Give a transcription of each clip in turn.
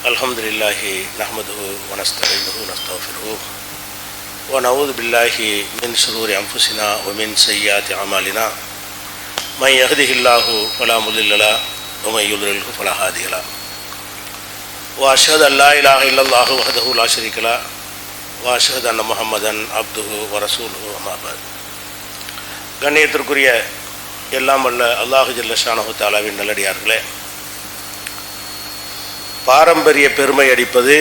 அல்ஹம்துலில்லாஹி நஹ்மதுஹு வ நஸ்தஈனுஹு வ நஸ்தக்ஃபிருஹு வ நஊது பில்லாஹி மின் ஷுரூரி அன்ஃபுஸினா வ மின் ஸய்யிஆத்தி அமாலினா மை யஹ்திஹில்லாஹு ஃபலா முضில்ல லஹு வ மை யுضلில்ஹு ஃபலா ஹாதிய லஹு வ அஷ்ஹது அன் லா இலாஹா இல்லல்லாஹு வஹ்தஹு லா ஷரீக லஹு வ அஷ்ஹது அன்ன முஹம்மதன் அப்துஹு வ ரசூலுஹு அம்மா பஅத். கண்ணியத்திற்குரிய எல்லாம் வல்ல அல்லாஹு ஜல்ல ஷானஹு தஆலாவின் நல்லடியார்களே, பாரம்பரிய பெருமை அடிப்பது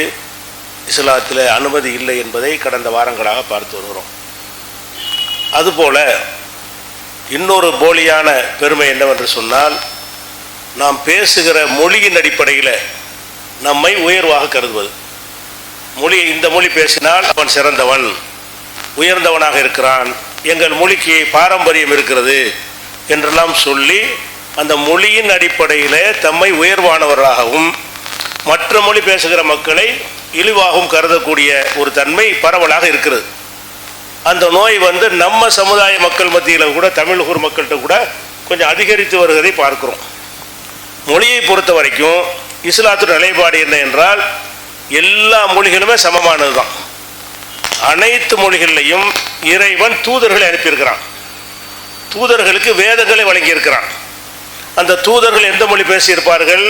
இஸ்லாத்தில் அனுமதி இல்லை என்பதை கடந்த வாரங்களாக பார்த்து வருகிறோம். அதுபோல இன்னொரு போலியான பெருமை என்னவென்று சொன்னால், நாம் பேசுகிற மொழியின் அடிப்படையில் நம்மை உயர்வாக கருதுவது. இந்த மொழி பேசினால் அவன் சிறந்தவன், உயர்ந்தவனாக இருக்கிறான், எங்கள் மொழிக்கு பாரம்பரியம் இருக்கிறது என்றெல்லாம் சொல்லி அந்த மொழியின் அடிப்படையில் தம்மை உயர்வானவராகவும் மற்ற மொழி பேசுகிற மக்களை இழிவாகவும் கருதக்கூடிய ஒரு தன்மை பரவலாக இருக்கிறது. அந்த நோய் நம்ம சமுதாய மக்கள் மத்தியில் கூட, தமிழ் மக்கள்கிட்ட கூட கொஞ்சம் அதிகரித்து வருவதை பார்க்கிறோம். மொழியை பொறுத்த வரைக்கும் இஸ்லாத்தின் நிலைப்பாடு என்ன என்றால், எல்லா மொழிகளுமே சமமானது தான். அனைத்து மொழிகளிலையும் இறைவன் தூதர்களை அனுப்பியிருக்கிறான், தூதர்களுக்கு வேதங்களை வழங்கியிருக்கிறான். அந்த தூதர்கள் எந்த மொழி பேசியிருப்பார்கள்?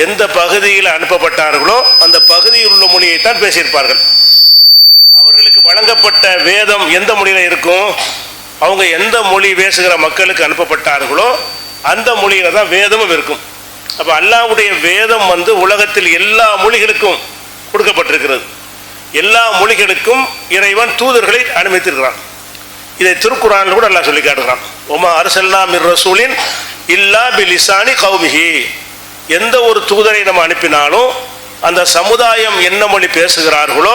எந்த பகுதியில் அனுப்பப்பட்டார்களோ அந்த பகுதியில் உள்ள மொழியைத்தான் பேசியிருப்பார்கள். அவர்களுக்கு வழங்கப்பட்ட வேதம் எந்த மொழியில இருக்கும்? அவங்க எந்த மொழி பேசுகிற மக்களுக்கு அனுப்பப்பட்டார்களோ அந்த மொழியில தான் வேதமும் இருக்கும். அப்ப அல்லாஹ்வுடைய வேதம் உலகத்தில் எல்லா மொழிகளுக்கும் கொடுக்கப்பட்டிருக்கிறது. எல்லா மொழிகளுக்கும் இறைவன் தூதர்களை அனுமதித்திருக்கிறான். இதை திருக்குர்ஆனில் கூட அல்லாஹ் சொல்லி காட்டுகிறான். ஒமா அர்சல்னா மிர் ரசூலின் இல்லா பிலிசானி கௌமிஹி. எந்த ஒரு தூதரை நம்ம அனுப்பினாலும் அந்த சமுதாயம் என்ன மொழி பேசுகிறார்களோ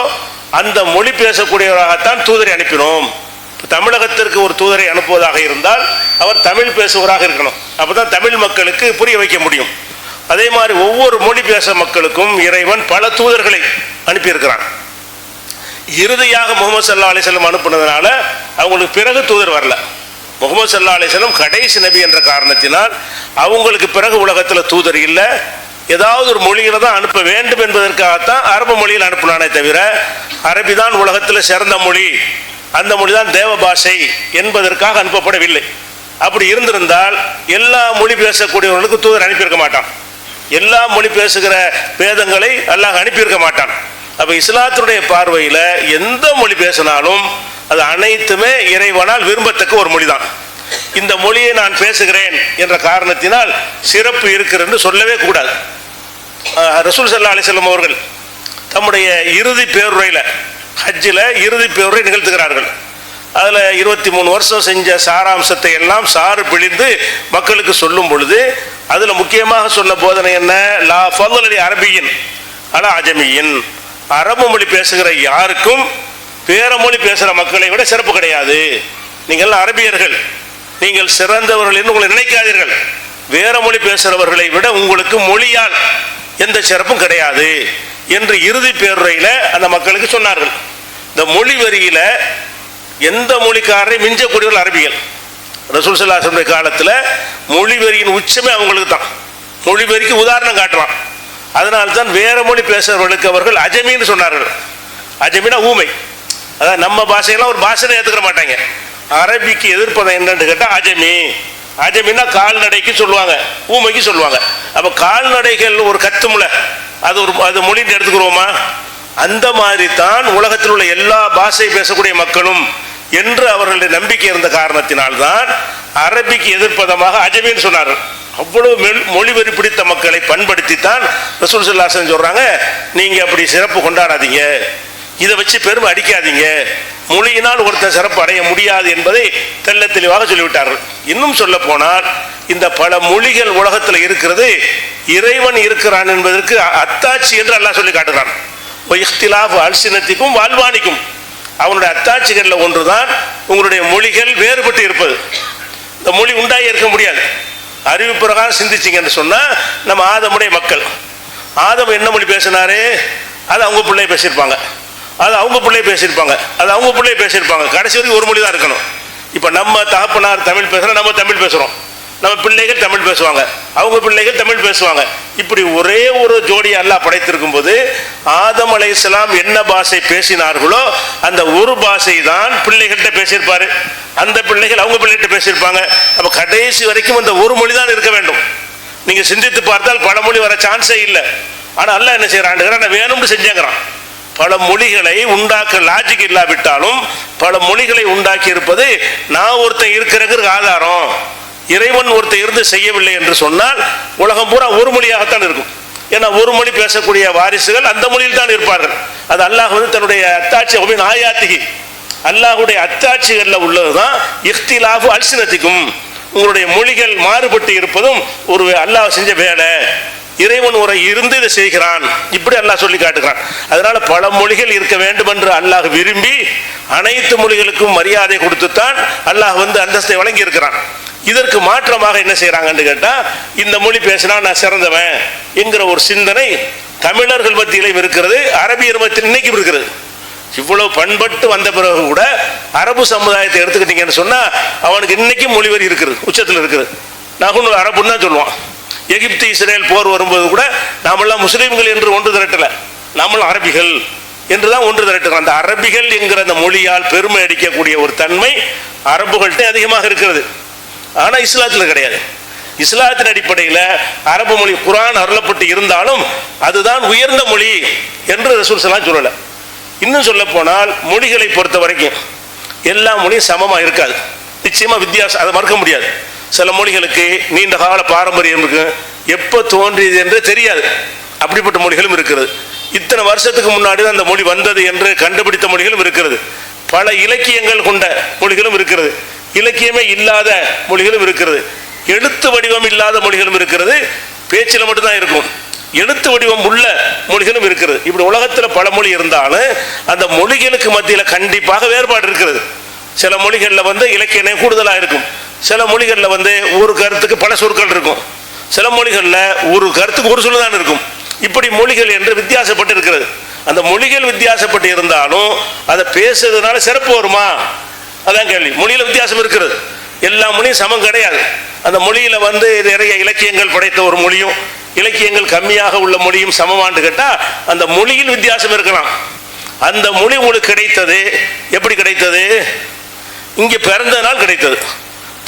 அந்த மொழி பேசக்கூடியவராகத்தான் தூதரை அனுப்பினோம். தமிழகத்திற்கு ஒரு தூதரை அனுப்புவதாக இருந்தால் அவர் தமிழ் பேசுவராக இருக்கணும். அப்போதான் தமிழ் மக்களுக்கு புரிய வைக்க முடியும். அதே மாதிரி ஒவ்வொரு மொழி பேச மக்களுக்கும் இறைவன் பல தூதர்களை அனுப்பியிருக்கிறான். இறுதியாக முஹம்மது ஸல்லல்லாஹு அலைஹி வஸல்லம் அனுப்புனதுனால அவங்களுக்கு பிறகு தூதர் வரல. முஹம்மது ஸல்லல்லாஹு அலைஹி வஸல்லம் கடைசி நபி என்ற காரணத்தினால் அவங்களுக்கு பிறகு உலகத்தில் தூதர் இல்லை. ஏதாவது ஒரு மொழியில தான் அனுப்ப வேண்டும் என்பதற்காகத்தான் அரபு மொழியில் அனுப்பினானே தவிர, அரபி தான் உலகத்தில் சிறந்த மொழி, அந்த மொழி தான் தேவ பாஷை என்பதற்காக அனுப்பப்படவில்லை. அப்படி இருந்திருந்தால் எல்லா மொழி பேசக்கூடியவர்களுக்கு தூதர் அனுப்பியிருக்க மாட்டான். எல்லா மொழி பேசுகிற வேதங்களை அல்லாஹ் அனுப்பியிருக்க மாட்டான். அப்போ இஸ்லாத்தினுடைய பார்வையில் எந்த மொழி பேசினாலும் அது அனைத்துமே இறைவனால் விரும்பத்தக்க ஒரு மொழி தான். இந்த மொழியை நான் பேசுகிறேன் என்ற காரணத்தினால் சிறப்பு இருக்கிறது சொல்லவே கூடாது. ரசூல் ஸல்லல்லாஹு அலைஹி வஸல்லம் அவர்கள் தம்முடைய இறுதி பேருரையில், ஹஜ்ஜில் இறுதி பேருரை நிகழ்த்துகிறார்கள். அதில் 23 வருஷம் செஞ்ச சாராம்சத்தை எல்லாம் சாறு பிழிந்து மக்களுக்கு சொல்லும் பொழுது அதில் முக்கியமாக சொன்ன போதனை என்ன? லா ஃபضل அரபியின் அலா அஜமியின். அரபு மொழி பேசுகிற யாருக்கும் வேற மொழி பேசுகிற மக்களை விட சிறப்பு கிடையாது. நீங்கள் அரபியர்கள், நீங்கள் சிறந்தவர்கள் என்று உங்களை நினைக்காதீர்கள். வேற மொழி பேசுகிறவர்களை விட உங்களுக்கு மொழியால் எந்த சிறப்பும் கிடையாது என்று இறுதி பேருரையில் அந்த மக்களுக்கு சொன்னார்கள். இந்த மொழி வரியில எந்த மொழிக்காரரை மிஞ்சக்கூடியவர்கள் அரபிகள். ரசூல் ஸல்லல்லாஹு அலைஹி வஸல்லம் காலத்தில் மொழி வரியின் உச்சமே அவங்களுக்கு தான். மொழி வரிக்கு உதாரணம் காட்டுறான். அதனால்தான் வேற மொழி பேசுகிறவர்களுக்கு அவர்கள் அஜமின்னு சொன்னார்கள். அஜமினா ஊமை. அதான் நம்ம பாஷையெல்லாம் ஒரு பாஷையை ஏற்றுக்கிற மாட்டாங்க. அரபிக்கு எதிர்ப்பதை என்னன்னு கேட்டால் அஜமி. அஜமின்னா கால்நடைக்கு சொல்லுவாங்க, ஊமைக்கு சொல்லுவாங்க. அப்போ கால்நடைகள் ஒரு கத்துமுல அது மொழின்னு எடுத்துக்கிறோமா? அந்த மாதிரி தான் உலகத்தில் உள்ள எல்லா பாஷை பேசக்கூடிய மக்களும் என்று அவர்களுடைய நம்பிக்கை இருந்த காரணத்தினால்தான் அரபிக்கு எதிர்ப்பதமாக அஜமின்னு சொன்னார்கள். அவ்வளவு மொழிவரி பிடித்த மக்களை பண்படுத்தித்தான் ரசூல் ஸல்லல்லாஹு அலைஹி வஸல்லம் சொல்றாங்க, நீங்க அப்படி சிறப்பு கொண்டாடாதீங்க, இதை வச்சு பெருமை அடிக்காதீங்க, மொழியினால் ஒருத்தர் சிறப்பு அடைய முடியாது என்பதை தெள்ள தெளிவாக சொல்லிவிட்டார்கள். இன்னும் சொல்ல போனால் இந்த பல மொழிகள் உலகத்தில் இருக்கிறது இறைவன் இருக்கிறான் என்பதற்கு அத்தாட்சி என்று அல்லாஹ் சொல்லி காட்டுகிறான். இஹ்திலாஃப் அல்சினத்திக்கும் வால்வானிக்கும். அவனுடைய அத்தாட்சிகளில் ஒன்றுதான் உங்களுடைய மொழிகள் வேறுபட்டு இருப்பது. இந்த மொழி உண்டாகி இருக்க முடியாது. அறிவு பிரகாரம் சிந்திச்சிங்கன்னு சொன்னால், நம்ம ஆதமுடைய மக்கள், ஆதம் என்ன மொழி பேசினாரு? அது அவங்க பிள்ளை பேசியிருப்பாங்க, அது அவங்க பிள்ளை பேசியிருப்பாங்க, அது அவங்க பிள்ளை பேசியிருப்பாங்க. கடைசி வரைக்கும் ஒரு மொழி தான் இருக்கணும். இப்போ நம்ம தகப்பனார் தமிழ் பேசுகிறோம், நம்ம தமிழ் பேசுகிறோம். நம்ம பிள்ளைகள் தமிழ் பேசுவாங்க, அவங்க பிள்ளைகள் தமிழ் பேசுவாங்க. இப்படி ஒரே ஒரு ஜோடி அல்லாஹ் படைத்திருக்கும் போது ஆதம் அலைஹிஸ்ஸலாம் என்ன பாஷை பேசினார்களோ அந்த ஒரு பாஷை தான் பிள்ளைகள்கிட்ட பேசியிருப்பாரு. அந்த பிள்ளைகள் அவங்க பிள்ளைகிட்ட பேசியிருப்பாங்க. அப்போ கடைசி வரைக்கும் அந்த ஒரு மொழி தான் இருக்க வேண்டும். நீங்க சிந்தித்து பார்த்தால் பல மொழி வர சான்ஸே இல்லை. ஆனால் அல்லாஹ் என்ன செய்யறான், நான் வேணும்னு செஞ்சாங்கிறான். பல மொழிகளை உண்டாக்க லாஜிக் இல்லாவிட்டாலும் பல மொழிகளை உண்டாக்கி இருப்பது நான் ஒருத்தன் இருக்கிறதுக்கு ஆதாரம். இறைவன் ஒருத்தர் இருந்து செய்யவில்லை என்று சொன்னால் உலகம் பூரா ஒரு மொழியாகத்தான் இருக்கும். ஏன்னா ஒரு மொழி பேசக்கூடிய வாரிசுகள் அந்த மொழியில் தான் இருப்பார்கள். அது அல்லாஹ் தன்னுடைய அத்தாட்சி ஆயாத்திகி, அல்லாஹுடைய அத்தாட்சிகளில் உள்ளதுதான் இஃப்திலாஃபு அல்சினத்திக்கும், உங்களுடைய மொழிகள் மாறுபட்டு இருப்பதும் ஒரு அல்லாஹ் செஞ்ச வேலை. இறைவன் ஒரு இருந்து இதை செய்கிறான், இப்படி அல்லாஹ் சொல்லி காட்டுகிறான். அதனால பல மொழிகள் இருக்க வேண்டும் என்று அல்லாஹ் விரும்பி அனைத்து மொழிகளுக்கும் மரியாதை கொடுத்துத்தான் அல்லாஹ் அந்தஸ்தை வழங்கி இருக்கிறான். இதற்கு மாற்றமாக என்ன செய்யறாங்கன்னு கேட்டா, இந்த மொழி பேசினா நான் சிறந்தவன் என்கிற ஒரு சிந்தனை தமிழர்கள் மத்தியிலும் இருக்கிறது, அரபியர் மத்தியில் இன்னைக்கும் இருக்கிறது. இவ்வளவு பண்பட்டு வந்த பிறகு கூட அரபு சமுதாயத்தை எடுத்துக்கிட்டீங்கன்னு சொன்னா அவனுக்கு இன்னைக்கும் மொழிவரி இருக்குது, உச்சத்தில் இருக்குது. நகுனு அரபுன்னு தான் சொல்லுவான். எகிப்து இஸ்ரேல் போர் வரும்போது கூட நாமெல்லாம் முஸ்லீம்கள் என்று ஒன்று திரட்டல, நாமெல்லாம் அரபிகள் என்றுதான் ஒன்று திரட்டுகிறோம். அந்த அரபிகள் என்கிற அந்த மொழியால் பெருமை அடிக்கக்கூடிய ஒரு தன்மை அரபுகள்கிட்ட அதிகமாக இருக்கிறது. ஆனால் இஸ்லாத்தில் கிடையாது. இஸ்லாத்தின் அடிப்படையில் அரபு மொழி குர்ஆன் அருளப்பட்டு இருந்தாலும் அதுதான் உயர்ந்த மொழி என்று ரசூல் ஸல்லல்லாஹு அலைஹி வஸல்லம் சொல்லலை. இன்னும் சொல்ல போனால் மொழிகளை பொறுத்த வரைக்கும் எல்லா மொழியும் சமமாக இருக்காது. நிச்சயமாக வித்தியாசம், அதை மறுக்க முடியாது. சில மொழிகளுக்கு நீண்ட கால பாரம்பரியம் இருக்கு, எப்போ தோன்றியது என்று தெரியாது. அப்படிப்பட்ட மொழிகளும் இருக்கிறது. இத்தனை வருஷத்துக்கு முன்னாடி அந்த மொழி வந்தது என்று கண்டுபிடித்த மொழிகளும் இருக்கிறது. பல இலக்கியங்கள் கொண்ட மொழிகளும் இருக்கிறது. இலக்கியமே இல்லாத மொழிகளும் இருக்கிறது. எழுத்து வடிவம் இல்லாத மொழிகளும் இருக்கிறது. பேச்சில் மட்டும்தான் இருக்கும். எழுத்து வடிவம் உள்ள மொழிகளும் இருக்கிறது. இப்படி உலகத்தில் பல மொழி இருந்தாலும் அந்த மொழிகளுக்கு மத்தியில் கண்டிப்பாக வேறுபாடு இருக்கிறது. சில மொழிகளில் இலக்கிய கூடுதலாக இருக்கும். சில மொழிகளில் ஒரு கருத்துக்கு பல சொற்கள் இருக்கும். சில மொழிகளில் ஒரு கருத்துக்கு ஒரு சொல்லு தான் இருக்கும். இப்படி மொழிகள் என்று வித்தியாசப்பட்டு இருக்கிறது. அந்த மொழிகள் வித்தியாசப்பட்டு இருந்தாலும் அதை பேசுறதுனால சிறப்பு வருமா, அதான் கேள்வி. மொழியில வித்தியாசம் இருக்கிறது. எல்லா மொழியும் சமம் கிடையாது. அந்த மொழியில நிறைய இலக்கியங்கள் படைத்த ஒரு மொழியும் இலக்கியங்கள் கம்மியாக உள்ள மொழியும் சமமானு கேட்டா அந்த மொழியில் வித்தியாசம் இருக்கலாம். அந்த மொழி உங்களுக்கு கிடைத்தது எப்படி கிடைத்தது? இங்க பிறந்ததனால் கிடைத்தது.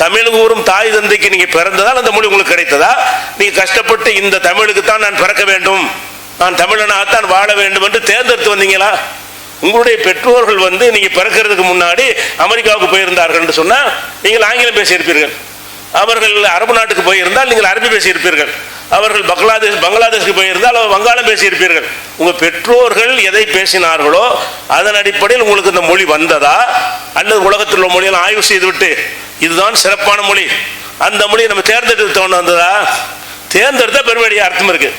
தமிழ் கூறும் தாய் தந்தைக்கு நீங்க பிறந்ததால் அந்த மொழி உங்களுக்கு கிடைத்ததா? நீங்க கஷ்டப்பட்டு இந்த தமிழுக்கு தான் நான் பிறக்க வேண்டும், நான் தமிழனாகத்தான் வாழ வேண்டும் என்று தேர்ந்தெடுத்து வந்தீங்களா? உங்களுடைய பெற்றோர்கள் நீங்க பிறக்கிறதுக்கு முன்னாடி அமெரிக்காவுக்கு போயிருந்தார்கள் என்று சொன்னா நீங்கள் ஆங்கிலம் பேசியிருப்பீர்கள். அவர்கள் அரபு நாட்டுக்கு போயிருந்தால் நீங்கள் அரபி பேசியிருப்பீர்கள். அவர்கள் பங்களாதேஷுக்கு போயிருந்தால் வங்காளம் பேசியிருப்பீர்கள். உங்க பெற்றோர்கள் எதை பேசினார்களோ அதன் அடிப்படையில் உங்களுக்கு இந்த மொழி வந்ததா, அல்லது உலகத்தில் உள்ள மொழியெல்லாம் ஆய்வு செய்துவிட்டு இதுதான் சிறப்பான மொழி அந்த மொழியை நம்ம தேர்ந்தெடுத்து வந்ததா? தேர்ந்தெடுத்தா பெருமையுடைய அர்த்தம் இருக்கு.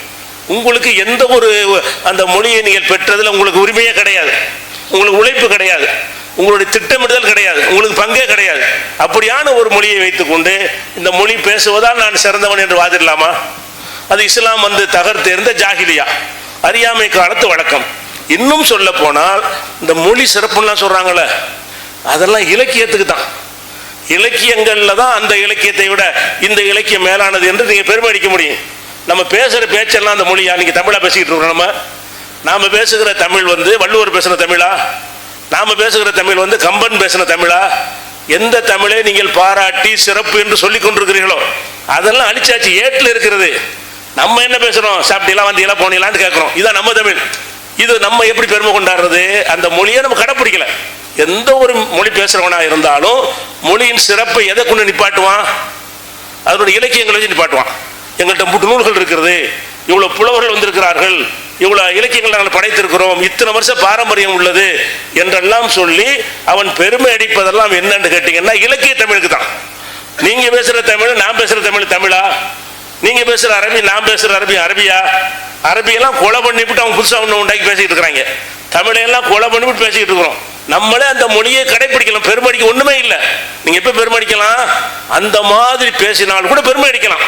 உங்களுக்கு எந்த ஒரு அந்த மொழியை நீங்கள் பெற்றதில் உங்களுக்கு உரிமையே கிடையாது, உங்களுக்கு உழைப்பு கிடையாது, உங்களுடைய திட்டமிடுதல் கிடையாது, உங்களுக்கு பங்கே கிடையாது. அப்படியான ஒரு மொழியை வைத்துக்கொண்டு இந்த மொழி பேசுவதால் நான் சிறந்தவன் என்று வாதிடலாமா? அது இஸ்லாம் தகர்த்தெறிந்த ஜாகிலியா, அறியாமை காலத்து வழக்கம். இன்னும் சொல்ல போனால் இந்த மொழி சிறப்புலாம் சொல்றாங்களே அதெல்லாம் இலக்கியத்துக்கு தான். இலக்கியங்கள்ல தான் அந்த இலக்கியத்தை விட இந்த இலக்கியம் மேலானது என்று நீங்க பெருமை அடிக்க முடியும். நம்ம பேசுகிற பேச்செல்லாம் அந்த மொழியா? நீங்கள் தமிழாக பேசிக்கிட்டு இருக்கிறோம். நாம் பேசுகிற தமிழ் வள்ளுவர் பேசின தமிழா? நாம் பேசுகிற தமிழ் கம்பன் பேசின தமிழா? எந்த தமிழை நீங்கள் பாராட்டி சிறப்பு என்று சொல்லிக் கொண்டிருக்கிறீர்களோ அதெல்லாம் அழிச்சாச்சு, ஏட்டில் இருக்கிறது. நம்ம என்ன பேசுகிறோம்? சாப்பிட்டீங்களா, வந்தீங்களா, போனீங்களான்னு கேட்குறோம். இதான் நம்ம தமிழ். இது நம்ம எப்படி பெருமை கொண்டாடுறது? அந்த மொழியை நம்ம கடைப்பிடிக்கல. எந்த ஒரு மொழி பேசுகிறவனா இருந்தாலும் மொழியின் சிறப்பை எதை கொண்டு நிப்பாட்டுவான்? அதனுடைய இலக்கியங்களை வச்சு நிப்பாட்டுவான். எங்கள்கிட்ட முட்டு நூல்கள் இருக்கிறது, இவ்வளவு புலவர்கள் வந்திருக்கிறார்கள், இவ்வளவு இலக்கியங்கள் நாங்கள் படைத்திருக்கிறோம், இத்தனை வருஷம் பாரம்பரியம் உள்ளது என்றெல்லாம் சொல்லி அவன் பெருமை அடிப்பதெல்லாம் என்னன்னு கேட்டீங்கன்னா இலக்கிய தமிழுக்கு தான். நீங்க பேசுற தமிழ் நான் பேசுற தமிழ் தமிழா? நீங்க பேசுற அரபி நான் பேசுற அரபி அரபியா? அரபியெல்லாம் கொலை பண்ணிவிட்டு அவங்க புதுசாக ஒன்று உண்டாக்கி பேசிக்கிட்டு இருக்கிறாங்க. தமிழையெல்லாம் கொலை பண்ணிவிட்டு பேசிக்கிட்டு இருக்கிறோம். நம்மளே அந்த மொழியை கடைப்பிடிக்கலாம். பெருமடிக்க ஒண்ணுமே இல்லை. நீங்க எப்ப பெருமடிக்கலாம்? அந்த மாதிரி பேசினால் கூட பெருமை அடிக்கலாம்.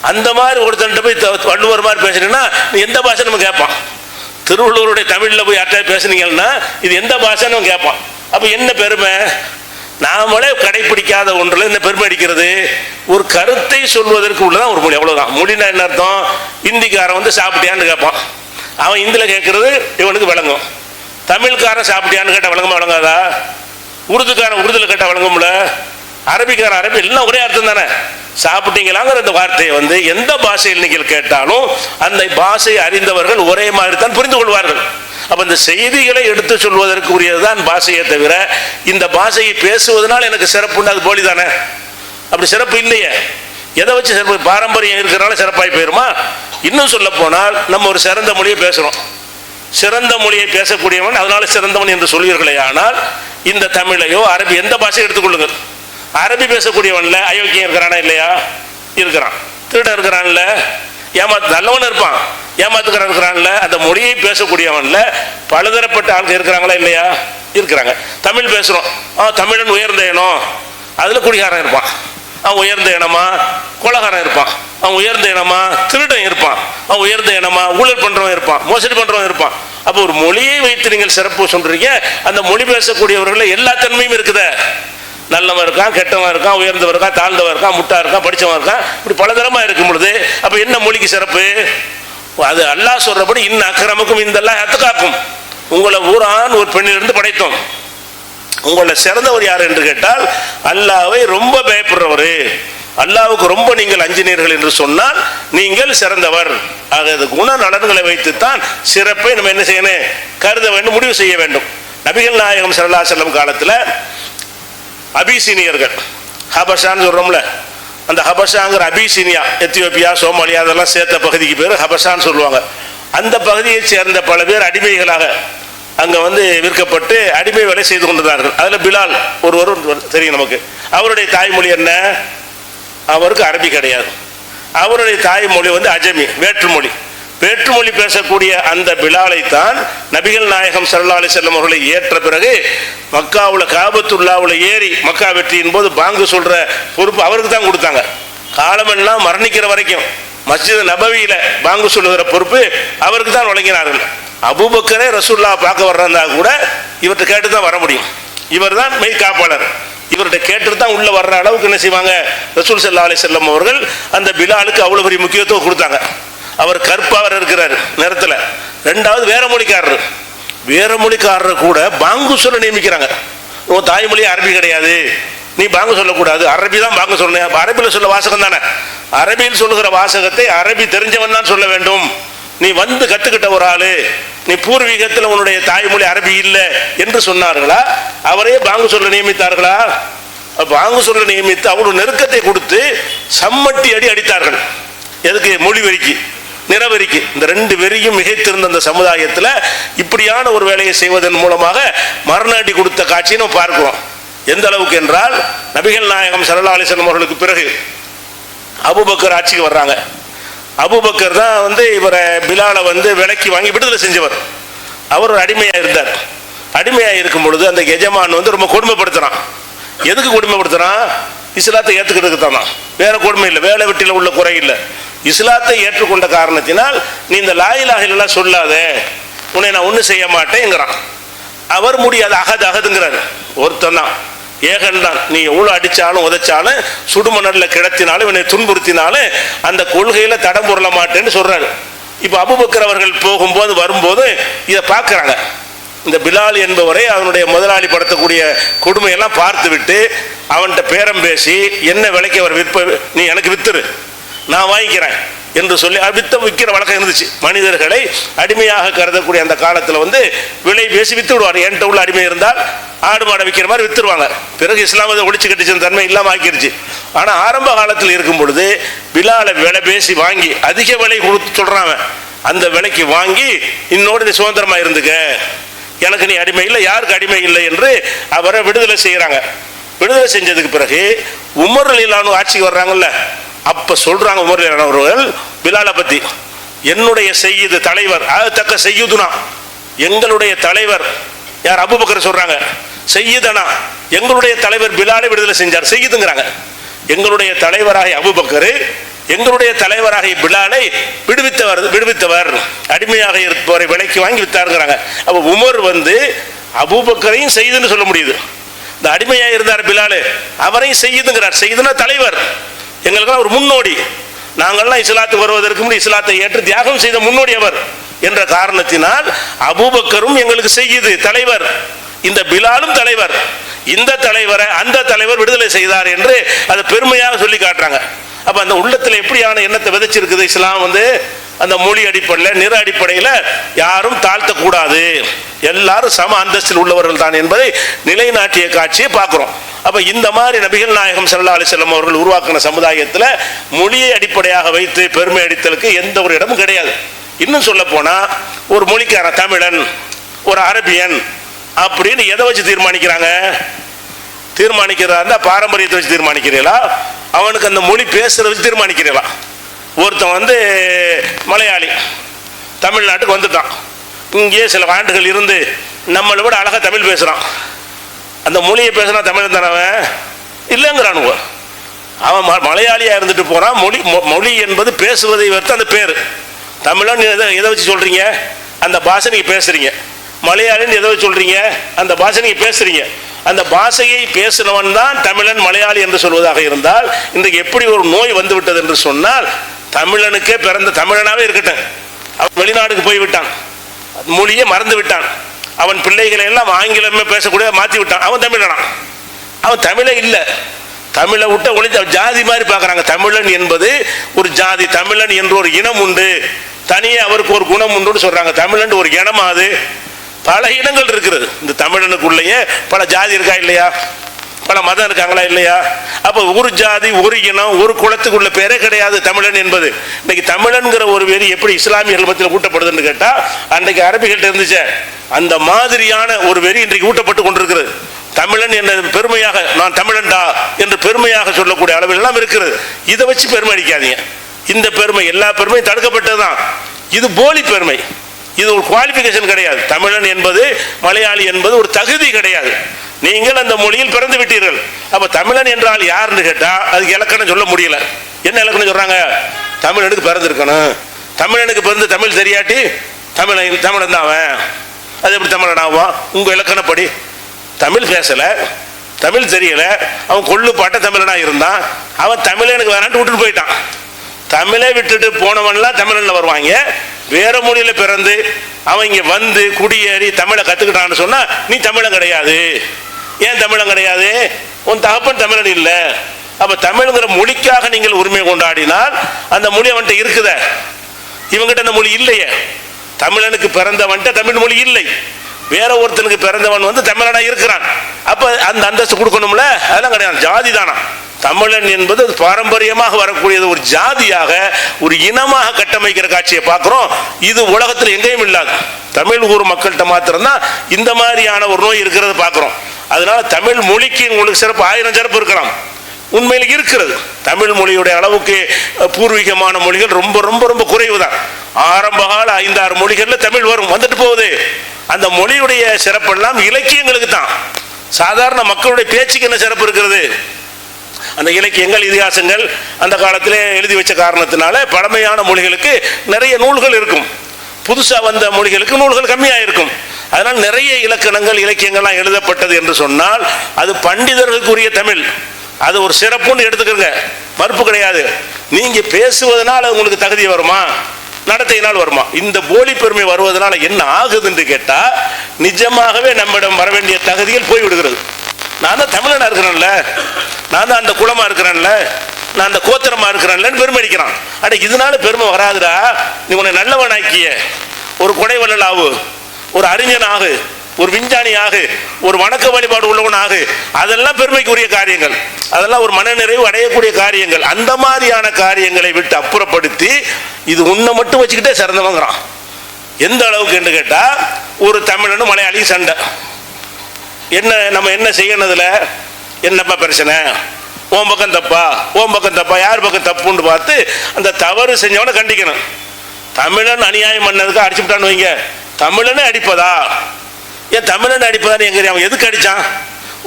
அந்த மாதிரி ஒருத்தன்ட்ட போய் வள்ளுவர் மாதிரி பேசுறீங்கன்னா நீ எந்த பாஷை நம்ம கேட்பான். திருவள்ளுவருடைய தமிழில் போய் யார்கிட்ட பேசுனீங்கன்னா இது எந்த பாஷைன்னு கேட்பான். அப்போ என்ன பெருமை? நாமளே கடைபிடிக்காத ஒன்றில் இந்த பெருமை அடிக்கிறது. ஒரு கருத்தை சொல்வதற்கு உள்ளதான் ஒரு மொழி, அவ்வளவுதான். மொழினா என்ன அர்த்தம்? இந்திக்காரன் வந்து சாப்பிட்டியான்னு கேட்பான், அவன் இந்தியில் கேட்கறது இவனுக்கு விளங்கும். தமிழ்காரன் சாப்பிட்டியான்னு கேட்டால் விளங்குமா விளங்காதா? உருதுக்காரன் உருதுல கேட்டால் விளங்கும்ல, அரபிக்காரன் அரபி, எல்லாம் ஒரே அர்த்தம் தானே. சாப்பிட்டீங்களாங்கிற இந்த வார்த்தையை வந்து எந்த பாஷையில் நீங்கள் கேட்டாலும் அந்த பாஷை அறிந்தவர்கள் ஒரே மாதிரி தான் புரிந்து கொள்வார்கள். அப்ப இந்த செய்திகளை எடுத்து சொல்வதற்கு உரியதுதான் பாஷையை தவிர இந்த பாஷையை பேசுவதனால் எனக்கு சிறப்புன்னு அது போலி தானே. அப்படி சிறப்பு இல்லையே. எதை வச்சு சிறப்பு? பாரம்பரியம் இருக்கிறனால சிறப்பாய் போயிருமா? இன்னும் சொல்ல போனால் நம்ம ஒரு சிறந்த மொழியை பேசுறோம், சிறந்த மொழியை பேசக்கூடியவன் அதனால சிறந்தவன் என்று சொல்வீர்களே. ஆனால் இந்த தமிழையோ அரபி எந்த பாஷையை எடுத்துக்கொள்ளுங்கள், அரபி பேசக்கூடியவன்ல அயோக்கியம் இருக்கிறானா இல்லையா? இருக்கிறான். திருடன் இருக்கிறான்ல, நல்லவன் இருப்பான், ஏமாத்துக்கிறான் இருக்கிறான்ல. அந்த மொழியை பேசக்கூடியவன்ல பலதரப்பட்ட ஆட்கள் இருக்கிறாங்களா இல்லையா? இருக்கிறாங்க. தமிழ் பேசுறோம், தமிழன் உயர்ந்த இனம், அதுல குடிகாரன் இருப்பான், அவன் உயர்ந்த இனமா. கொலகாரன் இருப்பான், அவன் உயர்ந்த இனமா. திருடன் இருப்பான், அவன் உயர்ந்த இனமா. ஊழல் பண்றவன் இருப்பான், மோசடி பண்றவன் இருப்பான். அப்போ ஒரு மொழியை வைத்து நீங்கள் சிறப்பு சொல்றீங்க, அந்த மொழி பேசக்கூடியவர்கள் எல்லா தன்மையும் இருக்குத. நல்லவன் இருக்கான், கெட்டவன் இருக்கான், உயர்ந்தவன் இருக்கான், தாழ்ந்தவன் இருக்கான், முட்டா இருக்கான், படிச்சவன் இருக்கான், இப்படி பலதரமா இருக்கும் பொழுது அப்ப என்ன மொழிக்கு சிறப்பு? அது அல்லாஹ் சொல்றபடி இன்ன அக்ரமக்கும் இந்தல்லாஹ் அத்காக்கும், உங்களை ஊரான் ஒரு பெண்ணிலிருந்து படைத்தோம். உங்களை சிறந்தவர் யார் என்று கேட்டால் அல்லாஹ்வை ரொம்ப பயப்படுறவர், அல்லாஹ்வுக்கு ரொம்ப நீங்கள் அஞ்சினீர்கள் என்று சொன்னால் நீங்கள் சிறந்தவர். ஆக குண நலன்களை வைத்துத்தான் சிறப்பை நம்ம என்ன செய்யணும், கருத வேண்டும், முடிவு செய்ய வேண்டும். நபிகள் நாயகம் ஸல்லல்லாஹு அலைஹி வஸல்லம் காலத்துல அபிசீனியர்கள், ஹபஷான்னு சொல்றோம்ல, அந்த ஹபஷாங்கிற அபிசீனியா, எத்தியோப்பியா, சோமாலியா அதெல்லாம் சேர்த்த பகுதிக்கு பேர் ஹபஷான்னு சொல்லுவாங்க. அந்த பகுதியை சேர்ந்த பல பேர் அடிமைகளாக அங்க வந்து விற்கப்பட்டு அடிமை வேலை செய்து கொண்டிருந்தார்கள். அதுல பிலால் ஒருவர் தெரியும் நமக்கு. அவருடைய தாய்மொழி என்ன? அவருக்கு அரபி கிடையாது. அவருடைய தாய்மொழி வந்து அஜமி, வேற்றுமொழி. வேற்றுமொழி பேசக்கூடிய அந்த பிலாலை தான் நபிகள் நாயகம் ஸல்லல்லாஹு அலைஹி வஸல்லம் அவர்களை ஏற்ற பிறகு மக்காவுல காபத்துல்லாவுல ஏறி மக்கா வெற்றியின் போது பாங்கு சொல்ற பொறுப்பு அவருக்கு தான் கொடுத்தாங்க. காலமெல்லாம் மரணிக்கிற வரைக்கும் மஸ்ஜித் நபவியில பாங்கு சொல்லுகிற பொறுப்பு அவருக்கு தான் வழங்கினார்கள். அபூபக்கரே ரசூலுல்லாஹ் பார்க்க வர்றதா கூட இவர்கிட்ட கேட்டு தான் வர முடியும். இவர் தான் மெய் காப்பாளர். இவர்கிட்ட கேட்டு தான் உள்ள வர்ற அளவுக்கு என்ன செய்வாங்க, ரசூல் ஸல்லல்லாஹு அலைஹி வஸல்லம் அவர்கள் அந்த பிலாலுக்கு அவ்வளவு பெரிய முக்கியத்துவம் கொடுத்தாங்க. அவர் கற்பாவர் இருக்கிறார் நேரத்தில். ரெண்டாவது வேற மொழிக்காரர், வேற மொழிக்காரர் கூட பாங்கு சொல்ல நியமிக்கிறாங்க. உன் தாய்மொழி அரபி கிடையாது, நீ பாங்கு சொல்லக்கூடாது, அரபி தான் பாங்கு சொல்லணும். அரபியில் சொல்ல வாசகம் தானே, அரபியில் சொல்லுகிற வாசகத்தை அரபி தெரிஞ்சவன் தான் சொல்ல வேண்டும். நீ வந்து கத்துக்கிட்ட ஒரு ஆளு, நீ பூர்வீகத்தில் உன்னுடைய தாய்மொழி அரபி இல்லை என்று சொன்னார்களா? அவரே பாங்கு சொல்ல நியமித்தார்களா? பாங்கு சொல்ல நியமித்து அவ்வளவு நெருக்கத்தை கொடுத்து சம்மட்டி அடி அடித்தார்கள். எதுக்கு? மொழி வெறிக்கு, நிறவெறிக்கு. இந்த ரெண்டு வெறியும் மிகைத்திருந்த அந்த சமுதாயத்தில் இப்படியான ஒரு வேலையை செய்வதன் மூலமாக மரண அடி கொடுத்த காட்சியை நம்ம பார்க்கிறோம். எந்த அளவுக்கு என்றால் நபிகள் நாயகம் ஸல்லல்லாஹு அலைஹி வஸல்லம் அவர்களுக்கு பிறகு அபூபக்கர் ஆட்சிக்கு வர்றாங்க. அபூபக்கர் தான் வந்து இவரை பிலாலை வந்து விலைக்கு வாங்கி விடுதலை செஞ்சவர். அவர் ஒரு அடிமையாக இருந்தார். அடிமையாக இருக்கும் பொழுது அந்த எஜமான் வந்து ரொம்ப கொடுமைப்படுத்துறான். எதுக்கு கொடுமைப்படுத்துறான்? இஸ்லாத்தை ஏற்றுக்கிறதுக்கு தானா, வேற கொடுமை இல்லை, வேலை வெட்டியில் உள்ள குறை இல்லை. இஸ்லாத்தை ஏற்றுக்கொண்ட காரணத்தினால் நீ இந்த லா இலாஹ இல்லல்லாஹ் சொல்லாத, உன்னை நான் ஒன்றும் செய்ய மாட்டேங்கிறான். அவர் முடியாது, அகது அகதுங்கிறாரு. ஒருத்தன் தான், ஏகன் தான். நீ எவ்வளோ அடித்தாலும் உதைச்சாலும் சுடுமணலில் கிடத்தினாலும் இவனை துன்புறுத்தினாலும் அந்த கொள்கையில் தடம் பொருள மாட்டேன்னு சொல்றாரு. இப்போ அபூபக்கர் அவர்கள் போகும்போது வரும்போது இதை பார்க்குறாங்க. இந்த பிலால் என்பவரை அவனுடைய முதலாளி படுத்தக்கூடிய கொடுமையெல்லாம் பார்த்து விட்டு அவன்கிட்ட பேரம் பேசி என்ன விலைக்கு அவர் நீ எனக்கு வித்துரு, நான் வாங்கிக்கிறேன் என்று சொல்லி விற்கிற வழக்கம் இருந்துச்சு. மனிதர்களை அடிமையாக கருதக்கூடிய அந்த காலத்தில் வந்து விலை பேசி வித்து விடுவார். என்கிட்ட உள்ள அடிமை இருந்தால் ஆடு மாடை விற்கிற மாதிரி வித்துருவாங்க. பிறகு இஸ்லாம் அதை ஒழிச்சு கட்டிச்சு, தன்மை இல்லாமல் ஆக்கிருச்சு. ஆனால் ஆரம்ப காலத்தில் இருக்கும் பொழுது பிலாலை விலை பேசி வாங்கி அதிக விலை கொடுத்து சொல்றாங்க. அந்த விலைக்கு வாங்கி இன்னோடு சுதந்திரமா இருந்துக்க, எனக்கு நீ அடிமை இல்லை, யாருக்கு அடிமை இல்லை என்று அவரை விடுதலை செய்யறாங்க. விடுதலை செஞ்சதுக்கு பிறகு உமர் ரலியல்லாஹு அன்ஹு ஆட்சிக்கு வர்றாங்கல்ல, அப்ப சொல்றாங்க உமர் ரலியல்லாஹு அன்ஹு அவர்கள் பிலாலை பத்தி, என்னுடைய செய்யுது தலைவர், அது தக்க செய்யுதுனா, எங்களுடைய தலைவர் யார்? அபூபக்கர் சொல்றாங்க, செய்யுதனா எங்களுடைய தலைவர் பிலாலை விடுதலை செஞ்சார், செய்யுதுங்கிறாங்க. எங்களுடைய தலைவராக அபூபக்கர், எங்களுடைய தலைவராக பிலாலை விடுவித்தவர் அடிமையாக இருப்பவரை விலைக்கு வாங்கி வித்தாருங்கிறாங்க. அப்ப உமர் வந்து அபூபக்கரையும் செய்துன்னு சொல்ல முடியுது, இந்த அடிமையா இருந்தார் பிலால், அவரையும் செய்யுதுங்கிறார். செய்யுதுன்னா தலைவர், எங்களுக்கெல்லாம் ஒரு முன்னோடி. நாங்கள்லாம் இஸ்லாத்துக்கு வருவதற்கு முன்னாடி இஸ்லாத்தை ஏற்று தியாகம் செய்த முன்னோடி அவர் என்ற காரணத்தினால் அபூபக்கரும் எங்களுக்கு செய்யுது தலைவர், இந்த பிலாலும் தலைவர். இந்த தலைவரை அந்த தலைவர் விடுதலை செய்தார் என்று அதை பெருமையாக சொல்லி காட்டுறாங்க. அப்ப அந்த உள்ளத்தில் எப்படியான எண்ணத்தை விதைச்சிருக்குது இஸ்லாம் அந்த மொழி அடிப்படையில், நிற அடிப்படையில் யாரும் தாழ்த்தக்கூடாது, எல்லாரும் சம அந்தஸ்தில் உள்ளவர்கள் தான் என்பதை நிலைநாட்டிய காட்சியை பார்க்கிறோம். அப்ப இந்த மாதிரி நபிகள் நாயகம் ஸல்லல்லாஹு அலைஹி வஸல்லம் அவர்கள் உருவாக்கின சமுதாயத்தில் மொழியை அடிப்படையாக வைத்து பெருமை அடித்தலுக்கு எந்த ஒரு இடமும் கிடையாது. இன்னும் சொல்ல போனா ஒரு மொழிக்கான தமிழன், ஒரு அரபியன் அப்படின்னு எதை வச்சு தீர்மானிக்கிறாங்க? தீர்மானிக்கிறதா பாரம்பரியத்தை வச்சு தீர்மானிக்கிறீங்களா, அவனுக்கு அந்த மொழி பேசுறத வச்சு தீர்மானிக்கிறீங்களா? ஒருத்தன் மலையாளி தமிழ்நாட்டுக்கு வந்துட்டான், இங்கேயே சில ஆண்டுகள் இருந்து நம்மளை விட அழகா தமிழ் பேசுறான். அந்த மொழியை பேசுனா தமிழ் தானே? அவன் இல்லைங்கிறானுவ. அவன் மலையாளியா இருந்துட்டு போறான். மொழி என்பது பேசுவதை வைத்து அந்த பேர். தமிழன் எதை வச்சு சொல்றீங்க? அந்த பாஷை நீங்க பேசுறீங்க. மலையாளின்னு எதை வச்சு சொல்றீங்க? அந்த பாஷை நீங்க பேசுறீங்க. அந்த பாஷையை பேசினவன் தான் தமிழன் மலையாளி என்று சொல்வதாக இருந்தால், இன்றைக்கு எப்படி ஒரு நோய் வந்து விட்டது என்று சொன்னால், தமிழனுக்கே பிறந்த தமிழனாவே இருக்கட்டும், அவன் வெளிநாடுக்கு போய்விட்டான், மொழியை மறந்து விட்டான், அவன் பிள்ளைகளை எல்லாம் ஆங்கிலமே பேசக்கூடிய மாற்றி விட்டான், அவன் தமிழனா? அவன் தமிழே இல்லை. தமிழை விட்ட ஒளிஞ்ச ஜாதி மாதிரி பார்க்குறாங்க. தமிழன் என்பது ஒரு ஜாதி, தமிழன் என்று ஒரு இனம் உண்டு, தனியே அவருக்கு ஒரு குணம் உண்டுன்னு சொல்றாங்க. தமிழன் ஒரு இனமா? அது பல இனங்கள் இருக்கிறது. இந்த தமிழனுக்குள்ளேயே பல ஜாதி இருக்கா இல்லையா? பல மதம் இருக்காங்களா இல்லையா? அப்ப ஒரு ஜாதி, ஒரு இனம், ஒரு குலத்துக்குள்ள பேரே கிடையாது தமிழன் என்பது. இன்னைக்கு தமிழன்கிற ஒரு பேர் எப்படி இஸ்லாமியர்கள் மத்தியில் ஊட்டப்படுதுன்னு கேட்டா, அன்றைக்கு அரபிகள்கிட்ட இருந்துச்சு அந்த மாதிரியான ஒரு வெறி இன்றைக்கு ஊட்டப்பட்டு கொண்டிருக்கிறது. தமிழன் என்ற பெருமையாக, நான் தமிழன்டா என்று பெருமையாக சொல்லக்கூடிய அளவில் எல்லாம் இருக்கிறது. இதை வச்சு பெருமை அடிக்காதீங்க. இந்த பெருமை, எல்லா பெருமையும் தடுக்கப்பட்டதுதான். இது போலி பெருமை, இது ஒரு குவாலிஃபிகேஷன் கிடையாது. தமிழன் என்பது, மலையாளி என்பது ஒரு தகுதி கிடையாது. நீங்கள் அந்த மொழியில் பிறந்து விட்டீர்கள். அப்ப தமிழன் என்றால் யாருன்னு கேட்டா அதுக்கு இலக்கணம் சொல்ல முடியல. என்ன இலக்கணம் சொல்றாங்க? தமிழனுக்கு பிறந்திருக்கணும். தமிழனுக்கு பிறந்து தமிழ் தெரியாட்டி தமிழன் தான் அவன். அது எப்படி தமிழன் ஆவான்? உங்க இலக்கணப்படி தமிழ் பேசல, தமிழ் தெரியல, அவன் கொள்ளு பாட்ட தமிழனா இருந்தான், அவன் தமிழனுக்கு வேணான்ட்டு விட்டுட்டு போயிட்டான். தமிழை விட்டுட்டு போனவன்லாம் தமிழன்ல வருவாங்க. வேற மொழியில பிறந்து அவன் இங்க வந்து குடியேறி தமிழை கத்துக்கிட்டான்னு சொன்னா நீ தமிழன் கிடையாது. ஏன் தமிழன் கிடையாது? உன் தகப்பன் தமிழன் இல்லை. அப்ப தமிழ்ங்கிற மொழிக்காக நீங்கள் உரிமை கொண்டாடினால் அந்த மொழி அவன்கிட்ட இருக்குத, இவங்கிட்ட அந்த மொழி இல்லையே. தமிழனுக்கு பிறந்தவன்ட்ட தமிழ் மொழி இல்லை, வேற ஒருத்தனுக்கு பிறந்தவன் தமிழனா இருக்கிறான். அப்ப அந்த அந்தஸ்து கொடுக்கணும்ல? அதெல்லாம் கிடையாது. ஜாதி தானா? தமிழன் என்பது பாரம்பரியமாக வரக்கூடியது, ஒரு ஜாதியாக, ஒரு இனமாக கட்டமைக்கிற காட்சியை பார்க்கிறோம். இது உலகத்தில் எங்கேயும் இல்லாது. தமிழ் ஊர் மக்கள்கிட்ட மாத்திரம்தான் இந்த மாதிரியான ஒரு நோய் இருக்கிறத பார்க்கிறோம். அதனால தமிழ் மொழிக்கு உங்களுக்கு சிறப்பு, 1000 சிறப்பு இருக்கலாம், உண்மையில் இருக்கிறது. தமிழ் மொழியுடைய அளவுக்கு பூர்வீகமான மொழிகள் ரொம்ப ரொம்ப ரொம்ப குறைவு தான். ஆரம்பகால 5-6 மொழிகள்ல தமிழ் வரும், வந்துட்டு போகுது. அந்த மொழியுடைய சிறப்பெல்லாம் இலக்கியங்களுக்கு தான். சாதாரண மக்களுடைய பேச்சுக்கு என்ன சிறப்பு இருக்கிறது? அந்த இலக்கியங்கள், இதிகாசங்கள் அந்த காலத்திலே எழுதி வச்ச காரணத்தினால பழமையான மொழிகளுக்கு நிறைய நூல்கள் இருக்கும், புதுசா வந்த மொழிகளுக்கு நூல்கள் கம்மியா இருக்கும். அதனால் நிறைய இலக்கணங்கள், இலக்கியங்கள்லாம் எழுதப்பட்டது என்று சொன்னால் அது பண்டிதர்களுக்குரிய தமிழ். அது ஒரு சிறப்புன்னு எடுத்துக்கிறங்க, மறுப்பு கிடையாது. நீங்க பேசுவதனால் உங்களுக்கு தகுதி வருமா? நடத்தையினால் வருமா? இந்த போலி பெருமை வருவதனால என்ன ஆகுது என்று கேட்டா, நிஜமாகவே நம்மிடம் வர வேண்டிய தகுதியில் போய்விடுகிறது. நான் தான் தமிழனா இருக்கிறேன்ல, நான் தான் அந்த குலமா இருக்கிறேன்ல, நான் அந்த கோத்திரமா இருக்கிறேன்லன்னு பெருமை அடிக்கிறான். அட இதனால பெருமை வராதுடா. நீ உன்னை நல்லவன் ஆக்கிய, ஒரு கொடைவள்ளல் ஆகு, ஒரு அறிஞன் ஆகு, ஒரு விஞ்ஞானி ஆகு, ஒரு வணக்க வழிபாடு உள்ளவன் ஆகு. அதெல்லாம் பெருமைக்குரிய காரியங்கள், அதெல்லாம் ஒரு மனநிறைவு அடையக்கூடிய காரியங்கள். அந்த மாதிரியான காரியங்களை விட்டு அப்புறப்படுத்தி இது உன்னை மட்டும் வச்சுக்கிட்டே சிறந்தவங்கிறான். எந்த அளவுக்கு என்று கேட்டா, ஒரு தமிழனும் மலையாளியும் சண்டை. என்ன நம்ம என்ன செய்யணுதுல? என்னப்பா பிரச்சனை? ஓம் பக்கம் தப்பா, ஓம் பக்கம் தப்பா, யார் பக்கம் தப்புன்னு பார்த்து அந்த தவறு செஞ்சவனை கண்டிக்கணும். தமிழன் அநியாயம் பண்ணதுக்கு அடிச்சுட்டான்னு வைங்க, தமிழனே அடிப்பதா? ஏன் தமிழன் அடிப்பதான்னு எங்க அவன் எதுக்கு அடிச்சான்?